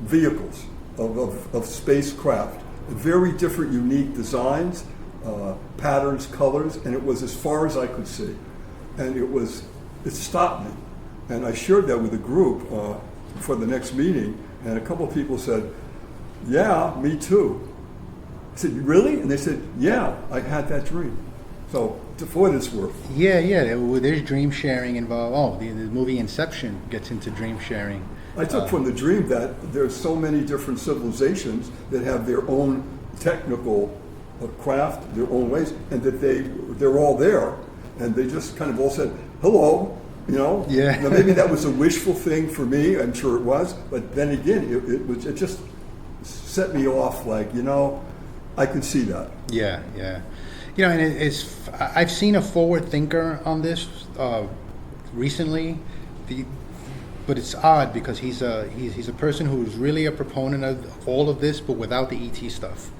[SPEAKER 1] vehicles, of spacecraft, very different, unique designs, patterns, colors, and it was as far as I could see. And it stopped me. And I shared that with the group for the next meeting, and a couple of people said, "Yeah, me too." I said, "Really?" And they said, "Yeah, I had that dream." So, for what it's worth.
[SPEAKER 2] Yeah, there's dream sharing involved. Oh, the movie Inception gets into dream sharing.
[SPEAKER 1] I took from the dream that there's so many different civilizations that have their own technical craft, their own ways, and that they're all there, and they just kind of all said, "Hello."
[SPEAKER 2] Yeah.
[SPEAKER 1] Now, maybe that was a wishful thing for me. I'm sure it was, but then again, it just set me off. Like, I could see that.
[SPEAKER 2] Yeah. And I've seen a forward thinker on this recently, but it's odd because he's a person who's really a proponent of all of this, but without the ET stuff.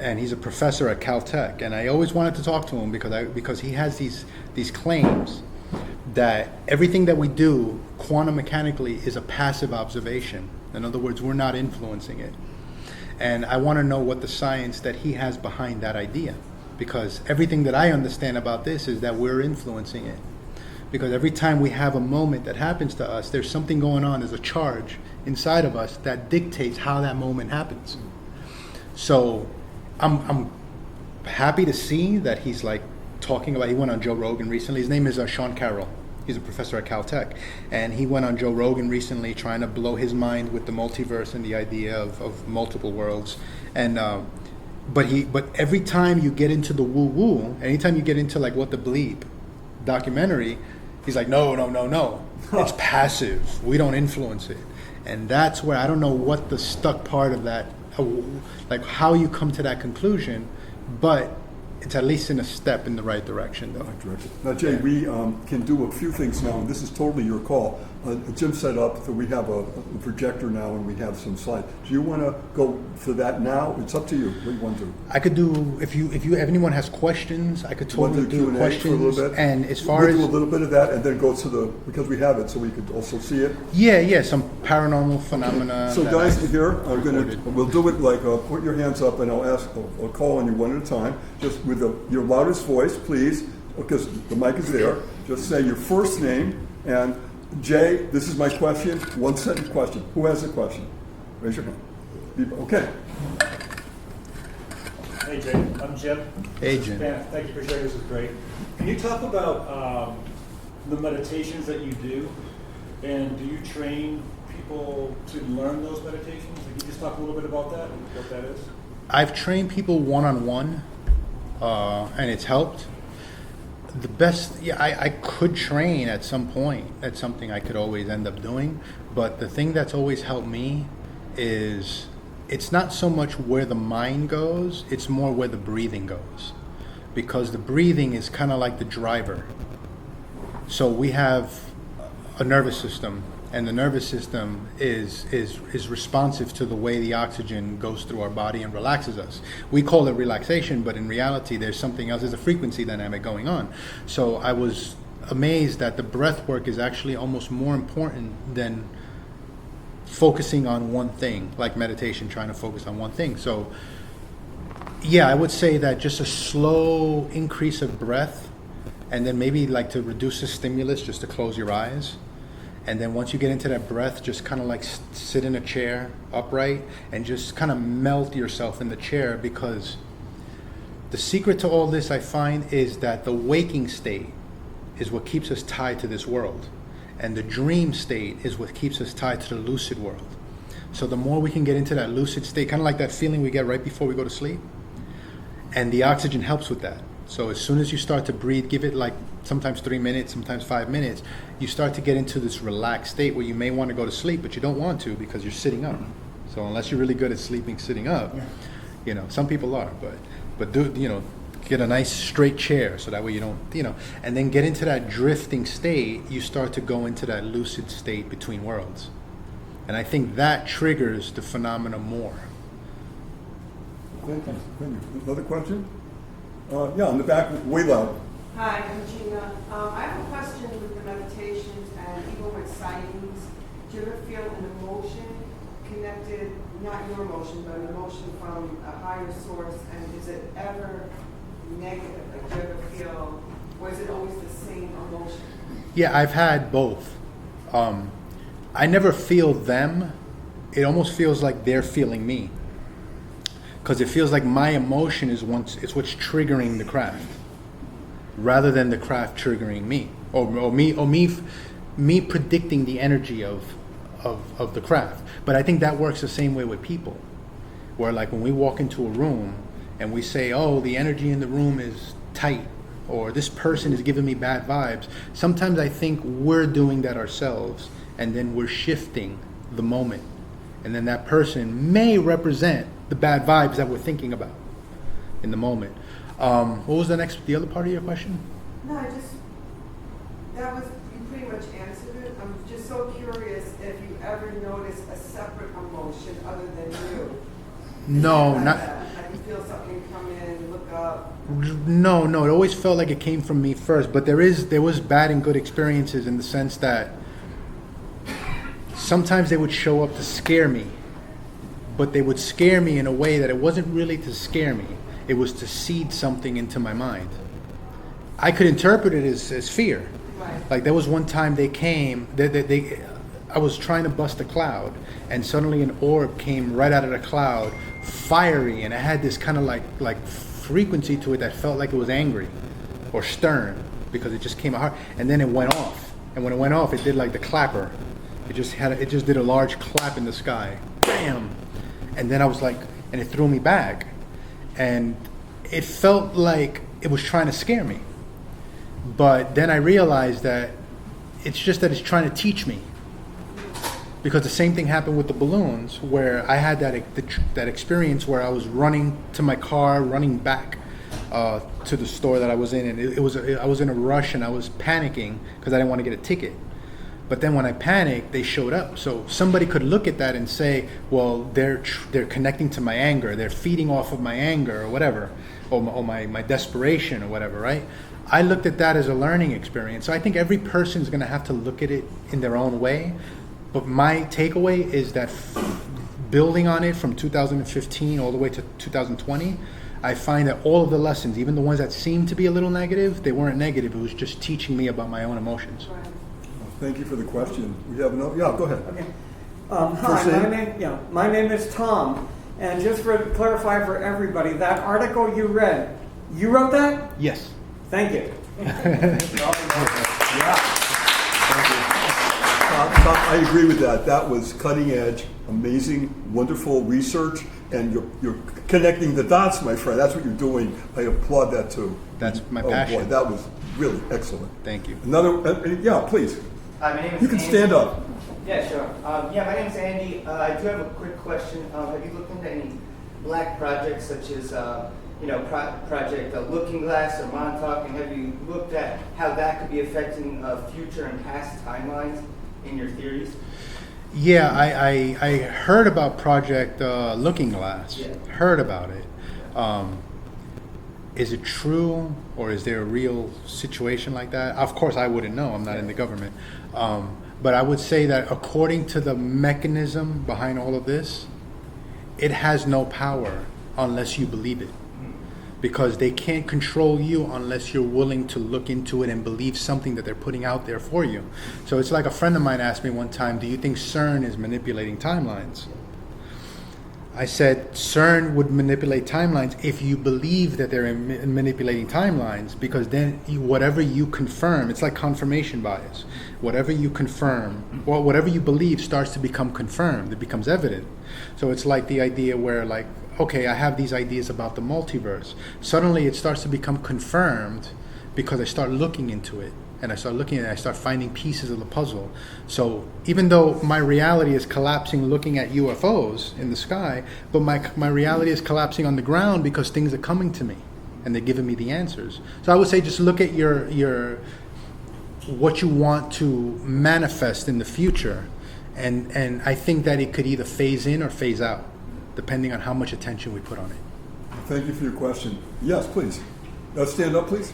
[SPEAKER 2] And he's a professor at Caltech, and I always wanted to talk to him because he has these claims that everything that we do quantum mechanically is a passive observation. In other words, we're not influencing it. And I want to know what the science that he has behind that idea, because everything that I understand about this is that we're influencing it. Because every time we have a moment that happens to us, there's something going on, there's a charge inside of us that dictates how that moment happens. So I'm happy to see that he's like talking about, he went on Joe Rogan recently. His name is Sean Carroll. He's a professor at Caltech, and he went on Joe Rogan recently trying to blow his mind with the multiverse and the idea of multiple worlds. And but every time you get into the woo-woo, anytime you get into like What the Bleep documentary, he's like, no, it's passive. We don't influence it. And that's where I don't know what the stuck part of that, like how you come to that conclusion, but it's at least in a step in the right direction, though.
[SPEAKER 1] Now, Jay, we can do a few things now, and this is totally your call. Jim set up, so we have a projector now and we have some slides. Do you want to go for that now? It's up to you. What do you want to do?
[SPEAKER 2] I could do, if anyone has questions, I could
[SPEAKER 1] Want to
[SPEAKER 2] totally do
[SPEAKER 1] Q&A
[SPEAKER 2] questions.
[SPEAKER 1] for a little bit?
[SPEAKER 2] And as far
[SPEAKER 1] We'll
[SPEAKER 2] as
[SPEAKER 1] do a little bit of that and then go to the, because we have it, so we could also see it.
[SPEAKER 2] yeah, some paranormal phenomena.
[SPEAKER 1] So
[SPEAKER 2] that
[SPEAKER 1] guys,
[SPEAKER 2] I've
[SPEAKER 1] here, I'm gonna,
[SPEAKER 2] recorded.
[SPEAKER 1] we'll do it like, put your hands up and I'll call on you one at a time, just with your loudest voice, please, because the mic is there. Just say your first name and Jay, this is my question, one sentence question. Who has a question? Raise your hand. Okay.
[SPEAKER 3] Hey Jay, I'm Jim.
[SPEAKER 2] Hey, Jim.
[SPEAKER 3] Yeah, thank you for sharing, this is great. Can you talk about the meditations that you do, and do you train people to learn those meditations? Can you just talk a little bit about that, and what that is?
[SPEAKER 2] I've trained people one-on-one, and it's helped. The best, I could train at some point. That's something I could always end up doing. But the thing that's always helped me is it's not so much where the mind goes, it's more where the breathing goes. Because the breathing is kind of like the driver. So we have a nervous system, and the nervous system is responsive to the way the oxygen goes through our body and relaxes us. We call it relaxation, but in reality there's something else. There's a frequency dynamic going on. So I was amazed that the breath work is actually almost more important than focusing on one thing, like meditation, trying to focus on one thing. So yeah, I would say that just a slow increase of breath, and then maybe like to reduce the stimulus, just to close your eyes. And then once you get into that breath, just kind of like sit in a chair upright and just kind of melt yourself in the chair, because the secret to all this, I find, is that the waking state is what keeps us tied to this world. And the dream state is what keeps us tied to the lucid world. So the more we can get into that lucid state, kind of like that feeling we get right before we go to sleep, and the oxygen helps with that. So as soon as you start to breathe, give it like sometimes 3 minutes, sometimes 5 minutes, you start to get into this relaxed state where you may want to go to sleep, but you don't want to because you're sitting up. So unless you're really good at sleeping sitting up, some people are, but do, get a nice straight chair so that way you don't, and then get into that drifting state, you start to go into that lucid state between worlds. And I think that triggers the phenomena more.
[SPEAKER 1] Thank you. Another question? Yeah, in the back, way loud.
[SPEAKER 4] Hi, I'm Gina. I have a question with the meditations and even with sightings. Do you ever feel an emotion connected, not your emotion, but an emotion from a higher source? And is it ever negative? Like, do you ever feel, or is it always the same emotion?
[SPEAKER 2] Yeah, I've had both. I never feel them. It almost feels like they're feeling me. Because it feels like my emotion is what's triggering the craft, rather than the craft triggering me, or me predicting the energy of the craft. But I think that works the same way with people, where like when we walk into a room and we say, oh, the energy in the room is tight, or this person is giving me bad vibes. Sometimes I think we're doing that ourselves, and then we're shifting the moment, and then that person may represent the bad vibes that we're thinking about in the moment. What was the other part of your question?
[SPEAKER 4] No, that was, you pretty much answered it. I'm just so curious if you ever notice a separate emotion other than you.
[SPEAKER 2] No,
[SPEAKER 4] Like
[SPEAKER 2] not.
[SPEAKER 4] that. Like you feel something come in, look up.
[SPEAKER 2] No. It always felt like it came from me first. But there was bad and good experiences in the sense that sometimes they would show up to scare me, but they would scare me in a way that it wasn't really to scare me. It was to seed something into my mind. I could interpret it as fear.
[SPEAKER 4] Right.
[SPEAKER 2] Like there was one time they came, I was trying to bust a cloud, and suddenly an orb came right out of the cloud, fiery, and it had this kind of like frequency to it that felt like it was angry or stern, because it just came out hard, and then it went off. And when it went off, it did like the clapper. It just did a large clap in the sky. Bam! And then I was like, and it threw me back. And it felt like it was trying to scare me. But then I realized that it's just that it's trying to teach me. Because the same thing happened with the balloons, where I had that experience where I was running to my car, running back to the store that I was in, and I was in a rush and I was panicking because I didn't want to get a ticket. But then when I panicked, they showed up. So somebody could look at that and say, well, they're connecting to my anger. They're feeding off of my anger or whatever, or my desperation or whatever, right? I looked at that as a learning experience. So I think every person's going to have to look at it in their own way. But my takeaway is that building on it from 2015 all the way to 2020, I find that all of the lessons, even the ones that seemed to be a little negative, they weren't negative. It was just teaching me about my own emotions.
[SPEAKER 4] Right.
[SPEAKER 1] Thank you for the question. We have another, yeah, go ahead.
[SPEAKER 5] Okay.
[SPEAKER 1] First
[SPEAKER 5] Hi,
[SPEAKER 1] name?
[SPEAKER 5] my name is Tom. And just for clarify for everybody, that article you read, you wrote that?
[SPEAKER 2] Yes.
[SPEAKER 5] Thank you.
[SPEAKER 1] I agree with that. That was cutting edge, amazing, wonderful research, and you're connecting the dots, my friend. That's what you're doing. I applaud that too.
[SPEAKER 2] That's my
[SPEAKER 1] Oh
[SPEAKER 2] passion.
[SPEAKER 1] boy, that was really excellent.
[SPEAKER 2] Thank you.
[SPEAKER 1] Another, yeah, please.
[SPEAKER 6] My name is
[SPEAKER 1] You can
[SPEAKER 6] Andy.
[SPEAKER 1] stand up.
[SPEAKER 6] Yeah, sure. Yeah, my name is Andy. I do have a quick question. Have you looked into any black projects such as, Project Looking Glass or Montauk, and have you looked at how that could be affecting future and past timelines in your theories?
[SPEAKER 2] Yeah, I heard about Project Looking Glass.
[SPEAKER 6] Yeah.
[SPEAKER 2] Heard about it. Is it true, or is there a real situation like that? Of course, I wouldn't know. I'm not in the government. But I would say that according to the mechanism behind all of this, it has no power unless you believe it. Because they can't control you unless you're willing to look into it and believe something that they're putting out there for you. So it's like a friend of mine asked me one time, do you think CERN is manipulating timelines? I said, CERN would manipulate timelines if you believe that they're manipulating timelines, because then whatever you confirm, it's like confirmation bias. Whatever you confirm, or whatever you believe starts to become confirmed. It becomes evident. So it's like the idea where, like, okay, I have these ideas about the multiverse. Suddenly it starts to become confirmed because I start looking into it. And I start looking at it, I start finding pieces of the puzzle. So even though my reality is collapsing looking at UFOs in the sky, but my reality is collapsing on the ground because things are coming to me and they're giving me the answers. So I would say just look at your what you want to manifest in the future. And I think that it could either phase in or phase out, depending on how much attention we put on it.
[SPEAKER 1] Thank you for your question. Yes, please. Stand up, please.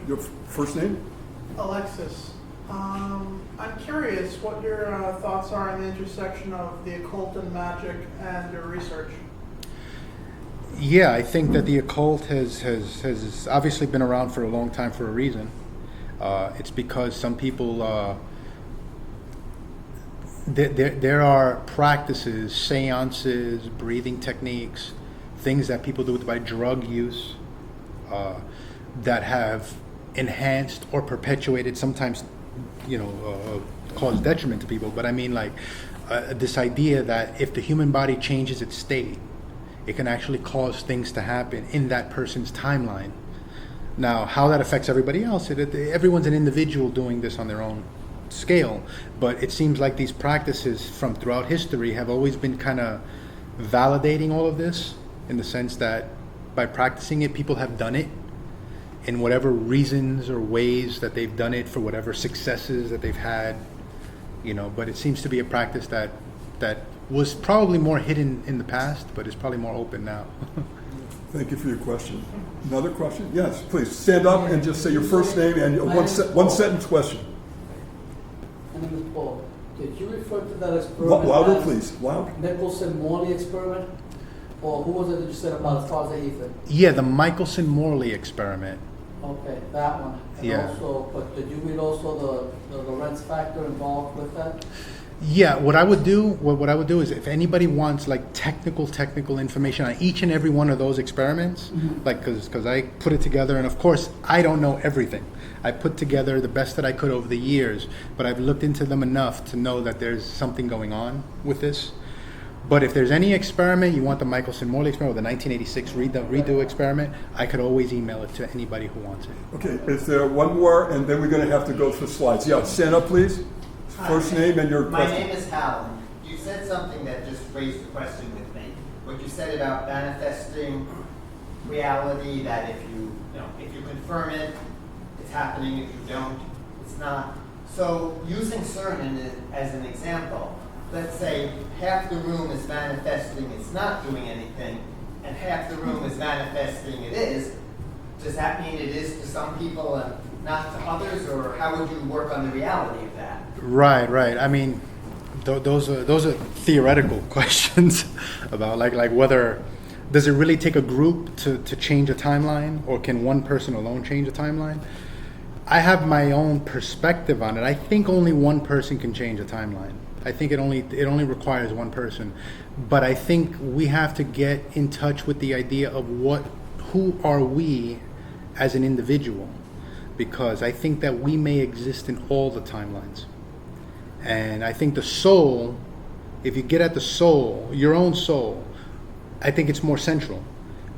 [SPEAKER 1] Your first name?
[SPEAKER 7] Alexis, I'm curious what your thoughts are on the intersection of the occult and magic and your research.
[SPEAKER 2] Yeah, I think that the occult has obviously been around for a long time for a reason. It's because some people, there are practices, seances, breathing techniques, things that people do by drug use that have enhanced or perpetuated, sometimes, cause detriment to people. But I mean, like, this idea that if the human body changes its state, it can actually cause things to happen in that person's timeline. Now, how that affects everybody else, everyone's an individual doing this on their own scale. But it seems like these practices from throughout history have always been kind of validating all of this, in the sense that by practicing it, people have done it in whatever reasons or ways that they've done it, for whatever successes that they've had, but it seems to be a practice that was probably more hidden in the past, but is probably more open now.
[SPEAKER 1] Thank you for your question. Another question? Yes, please. Stand up and just say your first name and one sentence question.
[SPEAKER 8] My name is Paul. Did you refer to that experiment
[SPEAKER 1] Louder,
[SPEAKER 8] as
[SPEAKER 1] please. Loud.
[SPEAKER 8] Michelson-Morley experiment? Or who was it that you said about as far as the ether?
[SPEAKER 2] Yeah, the Michelson-Morley experiment.
[SPEAKER 8] Okay, that one. And
[SPEAKER 2] Yeah.
[SPEAKER 8] also, but did you read also the Lorentz factor involved with that?
[SPEAKER 2] Yeah, what I would do is, if anybody wants like technical information on each and every one of those experiments, like, because I put it together, and of course I don't know everything. I put together the best that I could over the years, but I've looked into them enough to know that there's something going on with this. But if there's any experiment, you want the Michelson-Morley experiment or the 1986 redo experiment, I could always email it to anybody who wants it.
[SPEAKER 1] Okay, is there one more, and then we're going to have to go through slides. Yeah, stand up, please. First name and your
[SPEAKER 9] My
[SPEAKER 1] question.
[SPEAKER 9] name is Hal. You said something that just raised a question with me. What you said about manifesting reality, that if you confirm it, it's happening. If you don't, it's not. So using CERN as an example, let's say half the room is manifesting it's not doing anything, and half the room is manifesting it is. Does that mean it is to some people and not to others, or how would you work on the reality of that?
[SPEAKER 2] Right. I mean, those are theoretical questions about like whether does it really take a group to change a timeline, or can one person alone change a timeline? I have my own perspective on it. I think only one person can change a timeline. I think it only requires one person. But I think we have to get in touch with the idea of who are we as an individual, because I think that we may exist in all the timelines. And I think the soul, if you get at the soul, your own soul, I think it's more central.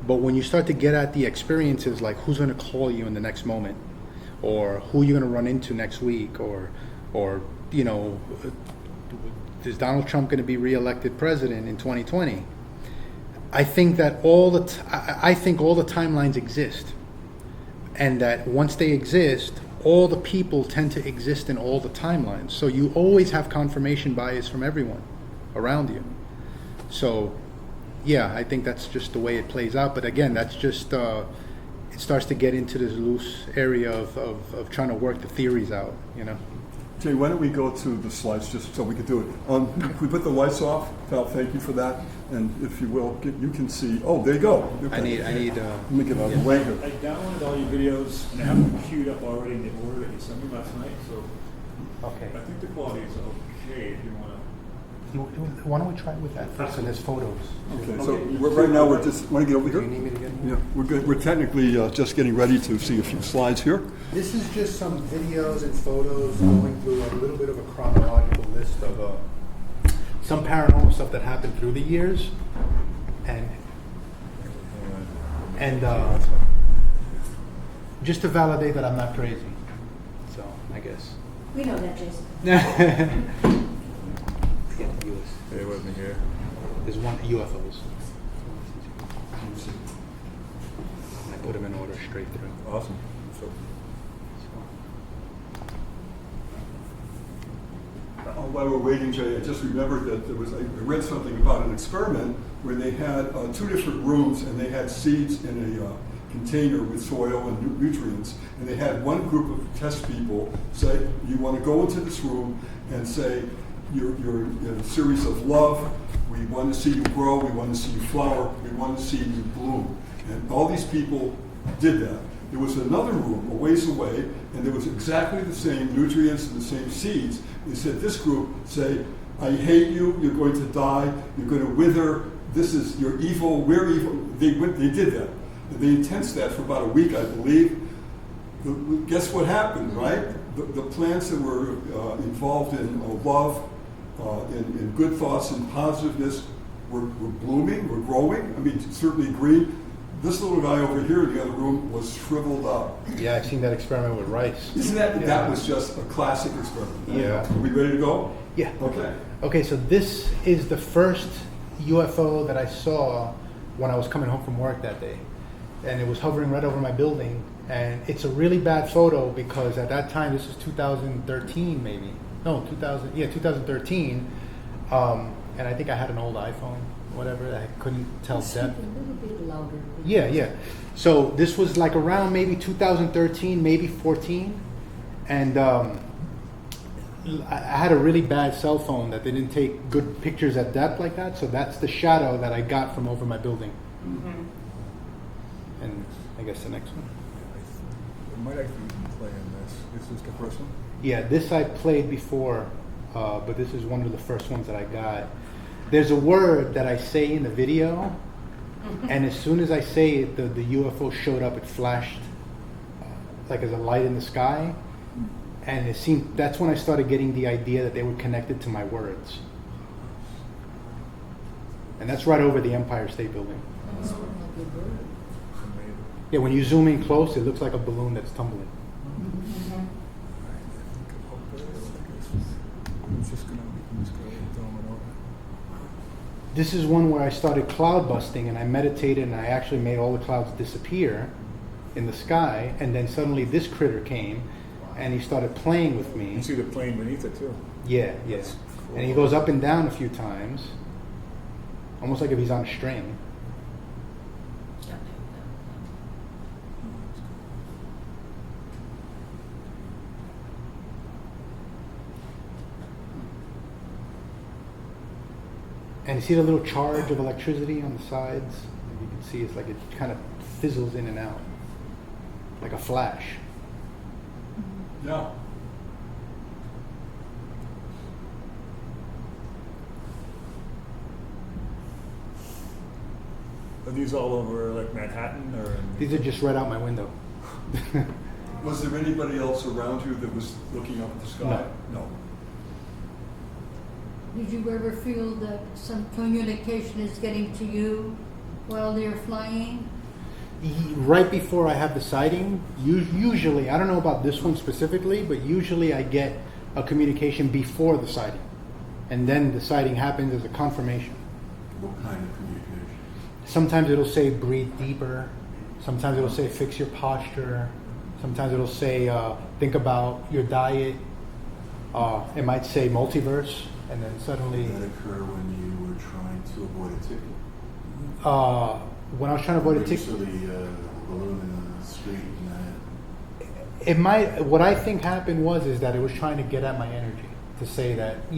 [SPEAKER 2] But when you start to get at the experiences, like who's going to call you in the next moment, or who you're going to run into next week, or you know, is Donald Trump going to be reelected president in 2020? I think that I think all the timelines exist, and that once they exist, all the people tend to exist in all the timelines. So you always have confirmation bias from everyone around you. So yeah, I think that's just the way it plays out. But again, that's just it starts to get into this loose area of trying to work the theories out, you know.
[SPEAKER 1] Jay, why don't we go to the slides just so we can do it? If we put the lights off, Val, thank you for that. And if you will, you can see. Oh, there you go. Okay.
[SPEAKER 2] I need.
[SPEAKER 1] Let me get out of the way here.
[SPEAKER 3] I downloaded all your videos and I have them queued up already in the order that you sent me last night. So
[SPEAKER 2] Okay.
[SPEAKER 3] I think the quality is okay if you want to.
[SPEAKER 2] Why don't we try with that first? And there's photos.
[SPEAKER 1] Okay, so right now we're just, want to get over
[SPEAKER 2] Do
[SPEAKER 1] here?
[SPEAKER 2] you need me to get?
[SPEAKER 1] Yeah, we're good. We're technically just getting ready to see a few slides here.
[SPEAKER 2] This is just some videos and photos going through a little bit of a chronological list of some paranormal stuff that happened through the years, and just to validate that I'm not crazy. So I guess.
[SPEAKER 10] We know that, Jason.
[SPEAKER 2] Get the US.
[SPEAKER 3] It wasn't here.
[SPEAKER 2] There's one UFOs. I put them in order straight through.
[SPEAKER 3] Awesome.
[SPEAKER 1] While we're waiting, Jay, I just remembered that I read something about an experiment where they had two different rooms and they had seeds in a container with soil and nutrients, and they had one group of test people say, you want to go into this room and say, you're in a series of love, we want to see you grow, we want to see you flower, we want to see you bloom. And all these people did that. There was another room a ways away, and there was exactly the same nutrients and the same seeds. They said, this group say, I hate you, you're going to die, you're going to wither, this is, you're evil, we're evil. They did that. And they intensed that for about a week, I believe. Guess what happened, right? The plants that were involved in love, in good thoughts and positiveness were blooming, were growing. I mean, certainly green. This little guy over here in the other room was shriveled up.
[SPEAKER 2] Yeah, I've seen that experiment with rice.
[SPEAKER 1] Isn't that,
[SPEAKER 2] Yeah.
[SPEAKER 1] that was just a classic experiment.
[SPEAKER 2] Yeah.
[SPEAKER 1] Are we ready to go?
[SPEAKER 2] Yeah.
[SPEAKER 1] Okay.
[SPEAKER 2] Okay, so this is the first UFO that I saw when I was coming home from work that day. And it was hovering right over my building. And it's a really bad photo because at that time, this is 2013 maybe. No, 2013. And I think I had an old iPhone, whatever. I couldn't tell
[SPEAKER 10] Speak
[SPEAKER 2] depth.
[SPEAKER 10] a little bit louder.
[SPEAKER 2] Yeah. So this was like around maybe 2013, maybe 14. And I had a really bad cell phone that didn't take good pictures at depth like that. So that's the shadow that I got from over my building.
[SPEAKER 5] Mm-hmm.
[SPEAKER 2] And I guess the next one.
[SPEAKER 3] It might actually be playing this. This is the first one?
[SPEAKER 2] Yeah, this I played before, but this is one of the first ones that I got. There's a word that I say in the video, and as soon as I say it, the UFO showed up. It flashed like as a light in the sky, and it seemed that's when I started getting the idea that they were connected to my words. And that's right over the Empire State Building. Yeah, when you zoom in close, it looks like a balloon that's tumbling. This is one where I started cloud busting and I meditated and I actually made all the clouds disappear in the sky, and then suddenly this critter came and he started playing with me.
[SPEAKER 3] You see the plane beneath it too.
[SPEAKER 2] Yeah, yeah.
[SPEAKER 3] That's cool.
[SPEAKER 2] And he goes up and down a few times, almost like if he's on a string. And you see the little charge of electricity on the sides? You can see it's like it kind of fizzles in and out, like a flash.
[SPEAKER 1] Yeah.
[SPEAKER 3] Are these all over like Manhattan or?
[SPEAKER 2] These are just right out my window.
[SPEAKER 1] Was there anybody else around you that was looking up at the sky? No.
[SPEAKER 11] Did you ever feel that some communication is getting to you while they're flying?
[SPEAKER 2] Right before I have the sighting, usually, I don't know about this one specifically, but usually I get a communication before the sighting. And then the sighting happens as a confirmation.
[SPEAKER 1] What kind of communication?
[SPEAKER 2] Sometimes it'll say breathe deeper. Sometimes it'll say fix your posture. Sometimes it'll say think about your diet. It might say multiverse. And then suddenly...
[SPEAKER 12] Did that occur when you were trying to avoid a ticket?
[SPEAKER 2] When I was trying to avoid a ticket...
[SPEAKER 12] So the balloon in the street and that...
[SPEAKER 2] It might... What I think happened is that it was trying to get at my energy. To say that,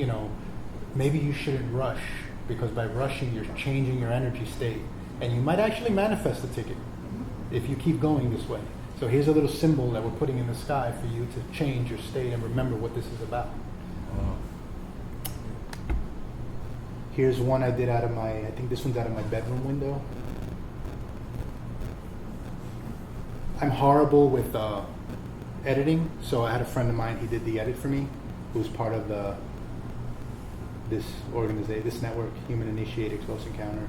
[SPEAKER 2] maybe you shouldn't rush. Because by rushing, you're changing your energy state. And you might actually manifest a ticket. If you keep going this way. So here's a little symbol that we're putting in the sky for you to change your state and remember what this is about. Here's one I did I think this one's out of my bedroom window. I'm horrible with editing, so I had a friend of mine, he did the edit for me, who was part of this organization, this network, Human Initiated Close Encounter.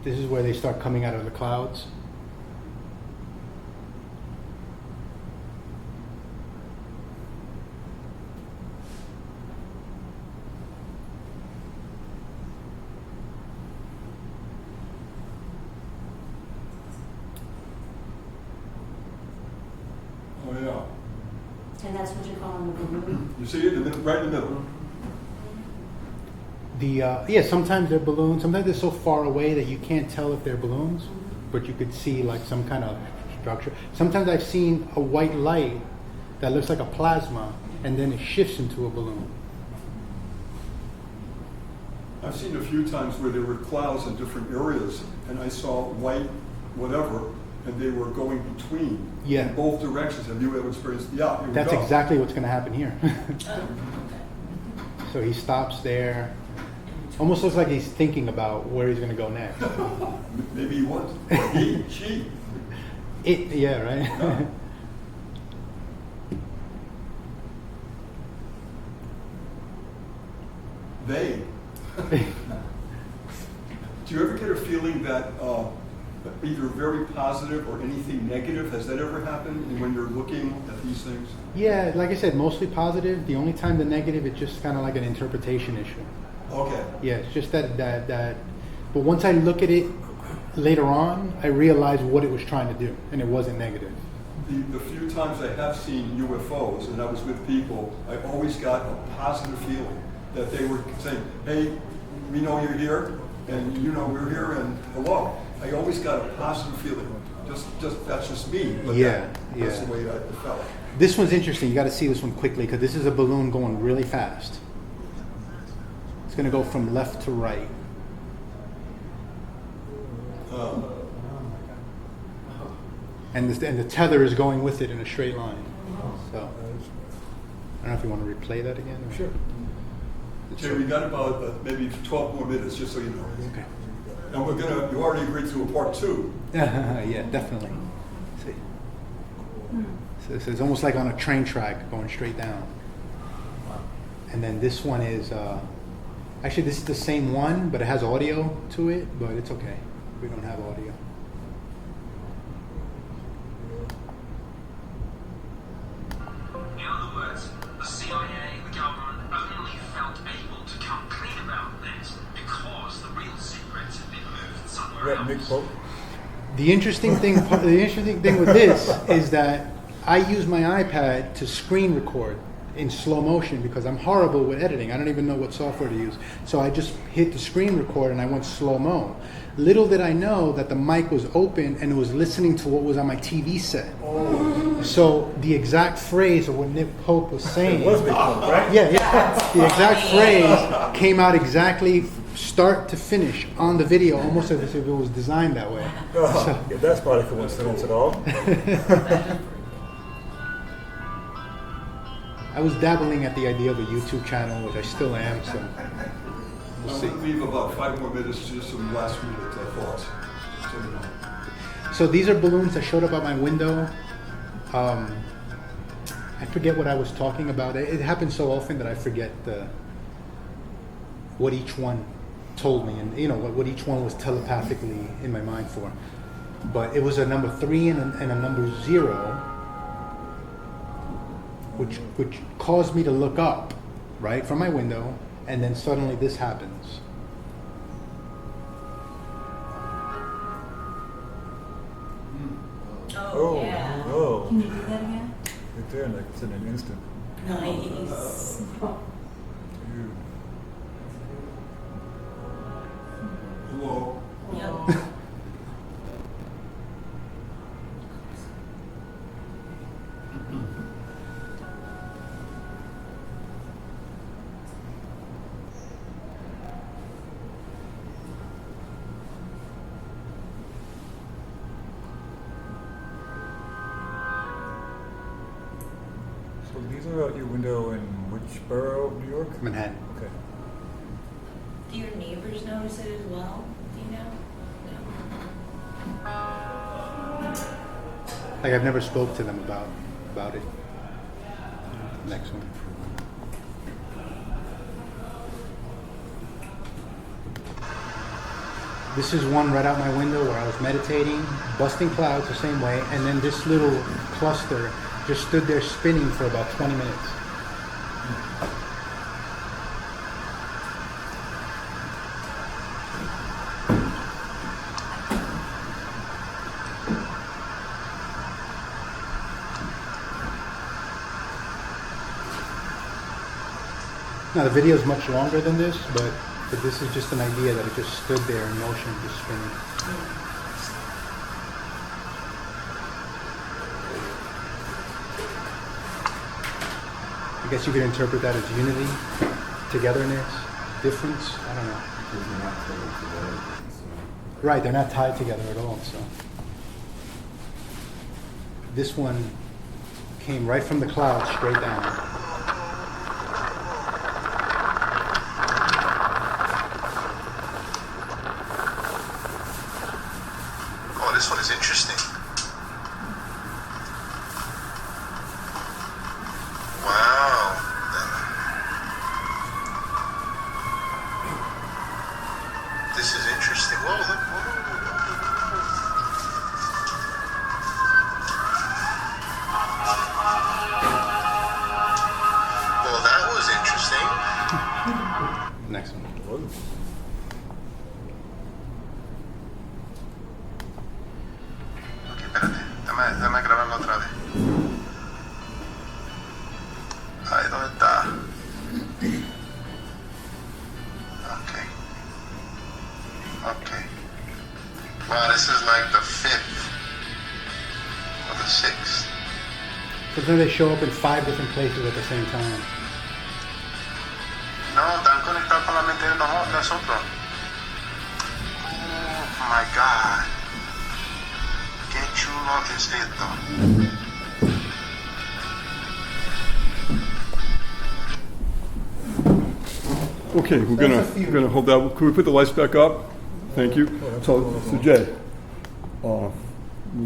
[SPEAKER 2] This is where they start coming out of the clouds.
[SPEAKER 1] Oh, yeah.
[SPEAKER 10] And that's what you're calling the balloon?
[SPEAKER 1] You see it right in the middle.
[SPEAKER 2] Sometimes they're balloons. Sometimes they're so far away that you can't tell if they're balloons, but you could see like some kind of structure. Sometimes I've seen a white light that looks like a plasma, and then it shifts into a balloon.
[SPEAKER 1] I've seen a few times where there were clouds in different areas, and I saw white whatever, and they were going between in both directions. Have you ever experienced? Yeah, here we
[SPEAKER 2] That's
[SPEAKER 1] go.
[SPEAKER 2] exactly what's going to happen here. So he stops there. Almost looks like he's thinking about where he's going to go next.
[SPEAKER 1] Maybe he was. Or he, she.
[SPEAKER 2] It, yeah, right?
[SPEAKER 1] Yeah. They. Do you ever get a feeling that either very positive or anything negative? Has that ever happened when you're looking at these things?
[SPEAKER 2] Yeah, like I said, mostly positive. The only time the negative, it's just kind of like an interpretation issue.
[SPEAKER 1] Okay.
[SPEAKER 2] Yeah, it's just that. But once I look at it later on, I realize what it was trying to do, and it wasn't negative.
[SPEAKER 1] The few times I have seen UFOs, and I was with people, I always got a positive feeling that they were saying, hey, we know you're here, and you know we're here, and hello. I always got a positive feeling. Just that's just me. But that's the way I felt.
[SPEAKER 2] This one's interesting. You got to see this one quickly because this is a balloon going really fast. It's going to go from left to right. And the tether is going with it in a straight line. So I don't know if you want to replay that again. Or?
[SPEAKER 3] Sure.
[SPEAKER 1] Okay, we got about maybe 12 more minutes, just so you know.
[SPEAKER 2] Okay.
[SPEAKER 1] And you already agreed to a part 2.
[SPEAKER 2] Yeah, definitely. See. So it's almost like on a train track going straight down. And then this one is, actually this is the same one, but it has audio to it, but it's okay. We don't have audio.
[SPEAKER 3] Nick Pope?
[SPEAKER 2] The interesting thing with this is that I use my iPad to screen record in slow motion because I'm horrible with editing. I don't even know what software to use. So I just hit the screen record and I went slow-mo. Little did I know that the mic was open and it was listening to what was on my TV set. Oh. So the exact phrase of what Nick Pope was saying.
[SPEAKER 3] It was Nick Pope, right?
[SPEAKER 2] Yeah. The exact phrase came out exactly start to finish on the video, almost as if it was designed that way.
[SPEAKER 3] Oh, yeah, that's not a coincidence at all.
[SPEAKER 2] I was dabbling at the idea of a YouTube channel, which I still am, so we'll see.
[SPEAKER 1] I'll leave about 5 more minutes, just some last minute thoughts. So, you know.
[SPEAKER 2] So these are balloons that showed up at my window. I forget what I was talking about. It happens so often that I forget what each one told me, and what each one was telepathically in my mind for. But it was a number 3 and a number 0. Which caused me to look up, right, from my window, and then suddenly this happens.
[SPEAKER 3] Oh,
[SPEAKER 10] yeah.
[SPEAKER 3] oh.
[SPEAKER 11] Can you do that again?
[SPEAKER 3] Right there, like it's in an instant.
[SPEAKER 10] Nice.
[SPEAKER 3] Dude.
[SPEAKER 1] Hello.
[SPEAKER 10] Yep.
[SPEAKER 3] So these are out your window in which borough of New York?
[SPEAKER 2] Manhattan.
[SPEAKER 3] Okay.
[SPEAKER 10] Do your neighbors notice it as well? Do you know? No.
[SPEAKER 2] Like I've never spoke to them about it. Next one. This is one right out my window where I was meditating, busting clouds the same way, and then this little cluster just stood there spinning for about 20 minutes. Now the video is much longer than this, but this is just an idea that it just stood there in motion, just spinning. I guess you could interpret that as unity, togetherness, difference. I don't know.
[SPEAKER 12] Because they're not tied together. So.
[SPEAKER 2] Right, they're not tied together at all. So this one came right from the clouds straight down.
[SPEAKER 13] This one is interesting. Wow. This is interesting. Whoa, look. Well, that was interesting.
[SPEAKER 2] Next one.
[SPEAKER 3] Whoa.
[SPEAKER 13] Dame grabarlo otra vez. Ahí, ¿dónde está? Okay. Wow, this is like the 5th or the 6th.
[SPEAKER 2] Sometimes they show up in 5 different places at the same time.
[SPEAKER 13] No, están conectados con la mente de nosotros. Oh my God. Qué chulo es esto.
[SPEAKER 1] Okay, we're gonna hold that. Could we put the lights back up? Thank you. So Jay, we're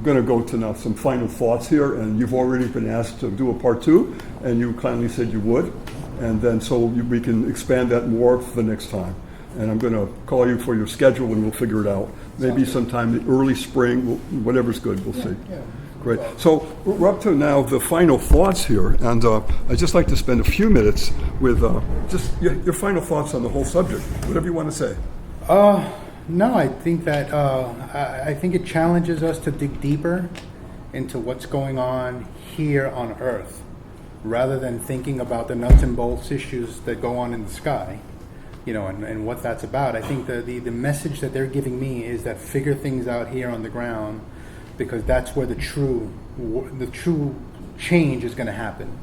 [SPEAKER 1] gonna go to now some final thoughts here, and you've already been asked to do a part 2, and you kindly said you would, and then we can expand that more for the next time. And I'm gonna call you for your schedule, and we'll figure it out. Maybe sometime in the early spring, whatever's good. We'll see.
[SPEAKER 2] Yeah.
[SPEAKER 1] Great. So we're up to now the final thoughts here, and I'd just like to spend a few minutes with just your final thoughts on the whole subject, whatever you want to say.
[SPEAKER 2] No, I think that I think it challenges us to dig deeper into what's going on here on Earth, rather than thinking about the nuts and bolts issues that go on in the sky, and what that's about. I think the message that they're giving me is that figure things out here on the ground, because that's where the true change is going to happen.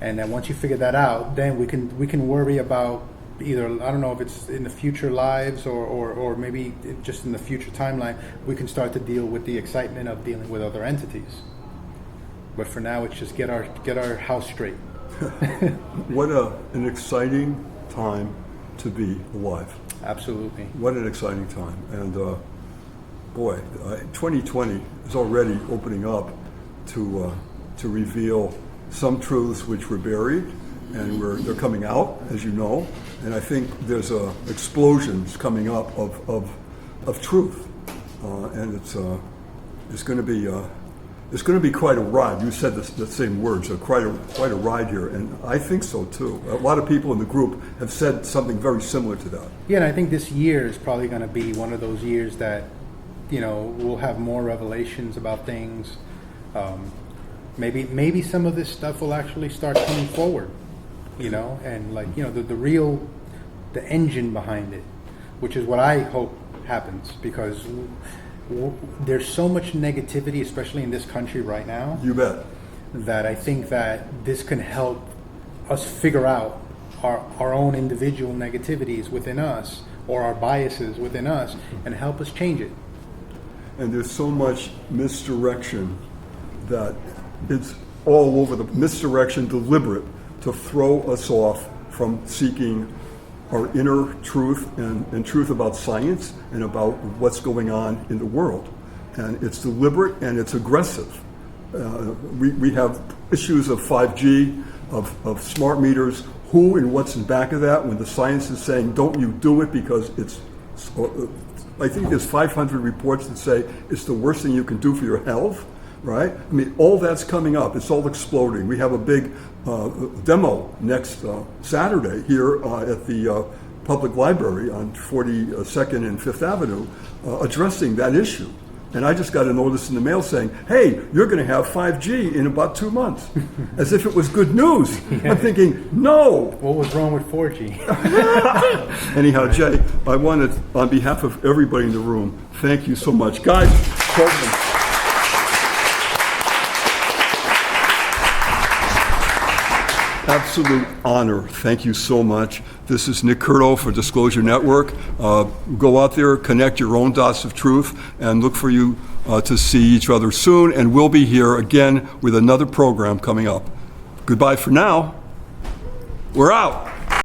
[SPEAKER 2] And then once you figure that out, then we can worry about either, I don't know if it's in the future lives or maybe just in the future timeline, we can start to deal with the excitement of dealing with other entities. But for now, it's just get our house straight.
[SPEAKER 1] What an exciting time to be alive.
[SPEAKER 2] Absolutely.
[SPEAKER 1] What an exciting time. And boy, 2020 is already opening up to reveal some truths which were buried, and they're coming out, as you know. And I think there's explosions coming up of truth, and it's going to be quite a ride. You said the same words, quite a ride here, and I think so too. A lot of people in the group have said something very similar to that.
[SPEAKER 2] Yeah, and I think this year is probably going to be one of those years that, we'll have more revelations about things. Maybe some of this stuff will actually start coming forward, and the engine behind it, which is what I hope happens, because there's so much negativity, especially in this country right now.
[SPEAKER 1] You bet.
[SPEAKER 2] That I think that this can help us figure out our own individual negativities within us, or our biases within us, and help us change it.
[SPEAKER 1] And there's so much misdirection that it's all over, the misdirection, deliberate, to throw us off from seeking our inner truth and truth about science and about what's going on in the world. And it's deliberate and it's aggressive. We have issues of 5G, of smart meters, who and what's in back of that, when the science is saying, don't you do it because it's, I think there's 500 reports that say it's the worst thing you can do for your health, right? I mean, all that's coming up. It's all exploding. We have a big demo next Saturday here at the Public Library on 42nd and 5th Avenue addressing that issue. And I just got a notice in the mail saying, hey, you're going to have 5G in about 2 months, as if it was good news. Yeah. I'm thinking, no.
[SPEAKER 2] What was wrong with 4G?
[SPEAKER 1] Anyhow, Jay, I wanted, on behalf of everybody in the room, thank you so much. Guys, absolute honor. Thank you so much. This is Nick Curto for Disclosure Network. Go out there, connect your own dots of truth, and look for you to see each other soon. And we'll be here again with another program coming up. Goodbye for now. We're out.